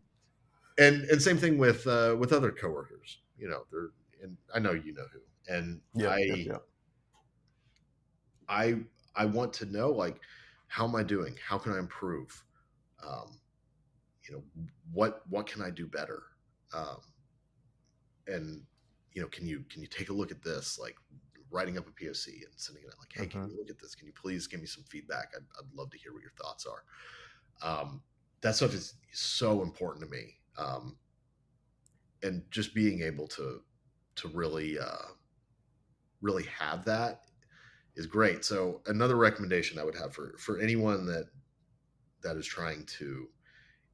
and same thing with other coworkers. You know, they're and I know you know who, and Yep, yep, yep. I I want to know like how am I doing? How can I improve? Um, what can I do better? Um, and can you take a look at this? Like writing up a POC and sending it out like, hey, can Hmm. you look at this? Can you please give me some feedback? I'd love to hear what your thoughts are. That stuff is so important to me. And just being able to really have that is great. So another recommendation I would have for anyone that is trying to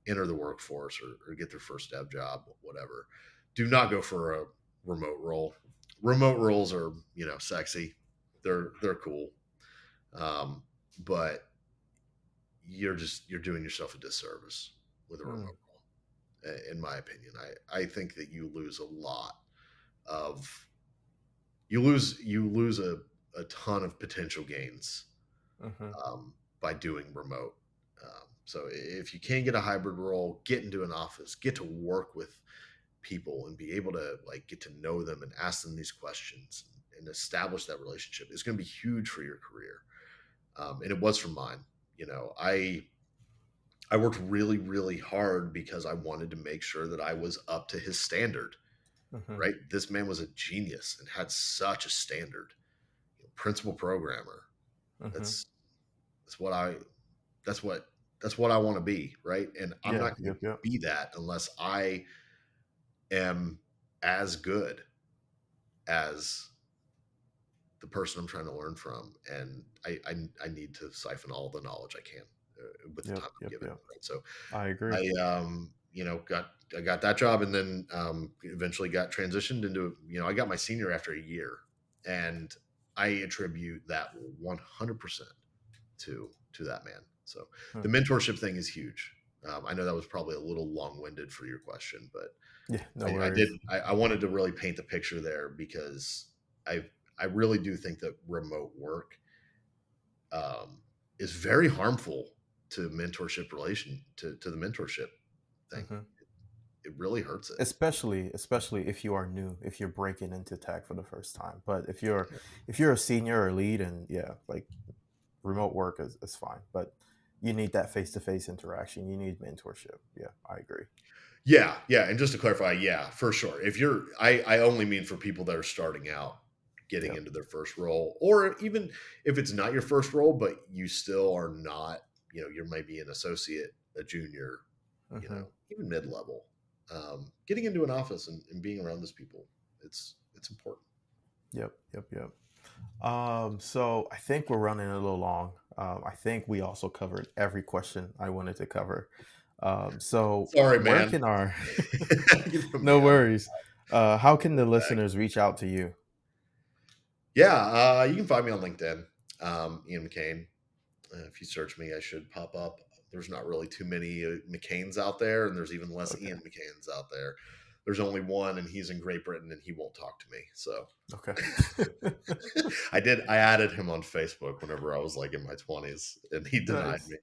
enter the workforce or get their first dev job, whatever, do not go for a remote role. Remote roles are, sexy. They're cool. Um, but you're doing yourself a disservice with a Mm. remote role, in my opinion. I think that you lose a lot of you lose a ton of potential gains Hmm. by doing remote. So if you can get a hybrid role, get into an office, get to work with people and be able to like get to know them and ask them these questions and establish that relationship is going to be huge for your career. And it was for mine. You know, I worked really, really hard because I wanted to make sure that I was up to his standard. Hmm. Right? This man was a genius and had such a standard. Principal programmer. Hmm. That's that's what I that's what that's what I want to be, right? And I'm Yeah, not going to yep, yep. be that unless I am as good as the person I'm trying to learn from, and I need to siphon all the knowledge I can with the Yep, time I'm yep, given. yep. Right? So I agree. I I got that job, and then eventually got transitioned into I got my senior after a year, and I attribute that 100% to that man. So Hmm. the mentorship thing is huge. I know that was probably a little long winded for your question, but Yeah, no I did. worries. I wanted to really paint the picture there because I I really do think that remote work um, is very harmful to mentorship relation to the mentorship thing. Hmm. It really hurts it. Especially if you are new, if you're breaking into tech for the first time. But if you're a senior or lead, and yeah, like remote work is fine. But you need that face to face interaction. You need mentorship. Yeah, I agree. Yeah, yeah, and just to clarify, yeah, for sure. If you're, I only mean for people that are starting out, getting Yep. into their first role, or even if it's not your first role, but you still are not, you might be an associate, a junior, Hmm. even mid level. Getting into an office and being around those people, it's important. Yep. Yep. Yep. So I think we're running a little long. I think we also covered every question I wanted to cover. So Sorry, where man. can our You put no me on. worries. How can the Back. listeners reach out to you? Yeah, you can find me on LinkedIn, Ian McKain. If you search me, I should pop up. There's not really too many McKains out there, and there's even less Okay. Ian McKains out there. There's only one, and he's in Great Britain, and he won't talk to me. So Okay. I added him on Facebook whenever I was like in my 20s, and he denied Nice. me.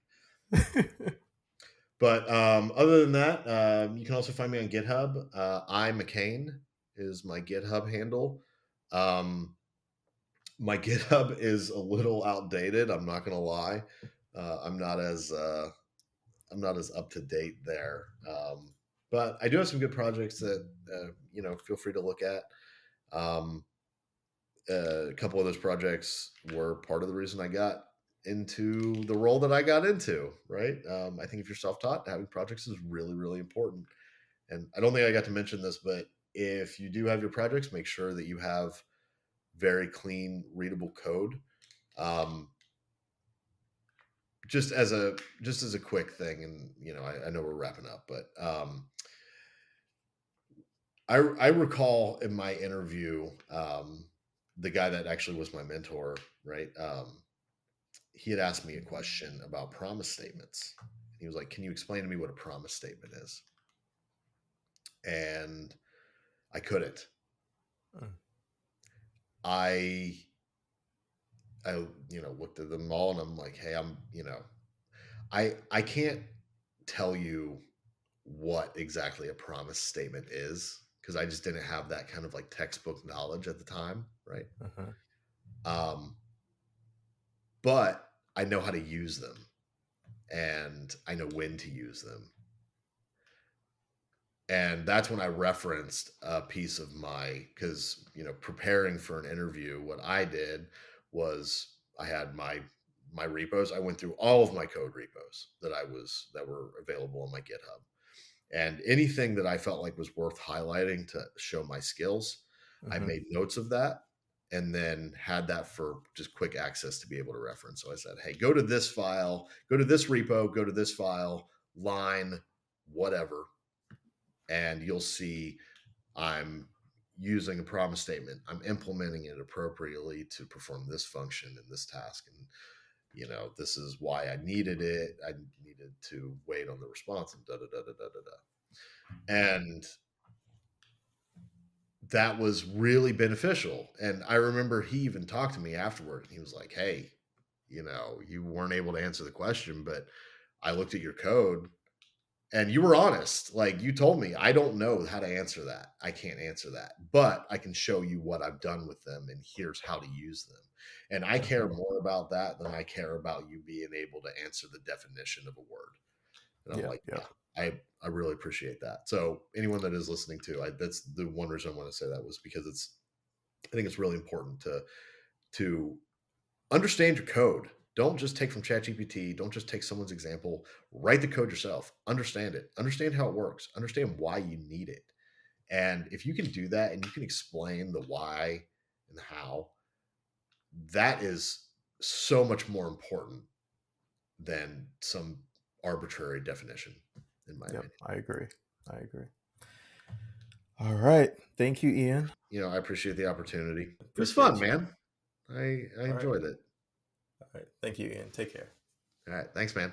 But other than that, you can also find me on GitHub. I McKain is my GitHub handle. Um, my GitHub is a little outdated. I'm not gonna lie. Uh, I'm not as uh, I'm not as up to date there. But I do have some good projects that feel free to look at. Um, a couple of those projects were part of the reason I got into the role that I got into. Right. I think if you're self-taught, having projects is really, really important. And I don't think I got to mention this, but if you do have your projects, make sure that you have very clean, readable code. Um, just as a quick thing, and I know we're wrapping up, but I recall in my interview the guy that actually was my mentor, right? He had asked me a question about promise statements. He was like, "Can you explain to me what a promise statement is?" And I couldn't. Mm. I I looked at them all and I'm like, "Hey, I can't tell you what exactly a promise statement is because I just didn't have that kind of like textbook knowledge at the time, right? Mhm. Um, but I know how to use them and I know when to use them. And that's when I referenced a piece of because, preparing for an interview, what I did was I had my repos. I went through all of my code repos that were available on my GitHub. And anything that I felt like was worth highlighting to show my skills, I Mhm. made notes of that and then had that for just quick access to be able to reference. So I said, hey, go to this file, go to this repo, go to this file, line, whatever, and you'll see I'm using a promise statement. I'm implementing it appropriately to perform this function and this task. And, this is why I needed it. I needed to wait on the response and da da da da da da da. And that was really beneficial. And I remember he even talked to me afterward and he was like, hey, you weren't able to answer the question, but I looked at your code and you were honest. Like you told me, I don't know how to answer that. I can't answer that, but I can show you what I've done with them and here's how to use them. And I care Mhm. more about that than I care about you being able to answer the definition of a word. And I'm Yeah. like, Yeah. yeah, I really appreciate that. So anyone that is listening to, that's the one reason I want to say that was because I think it's really important to understand your code. Don't just take from ChatGPT. Don't just take someone's example. Write the code yourself. Understand it. Understand how it works. Understand why you need it. And if you can do that and you can explain the why and the how, that is so much more important than some arbitrary definition, in my Yep. opinion. I agree. I agree. All right. Thank you, Ian. I appreciate the opportunity. It was fun, Appreciate you. man. I All right. enjoyed it. All right. Thank you, Ian. Take care. All right. Thanks, man.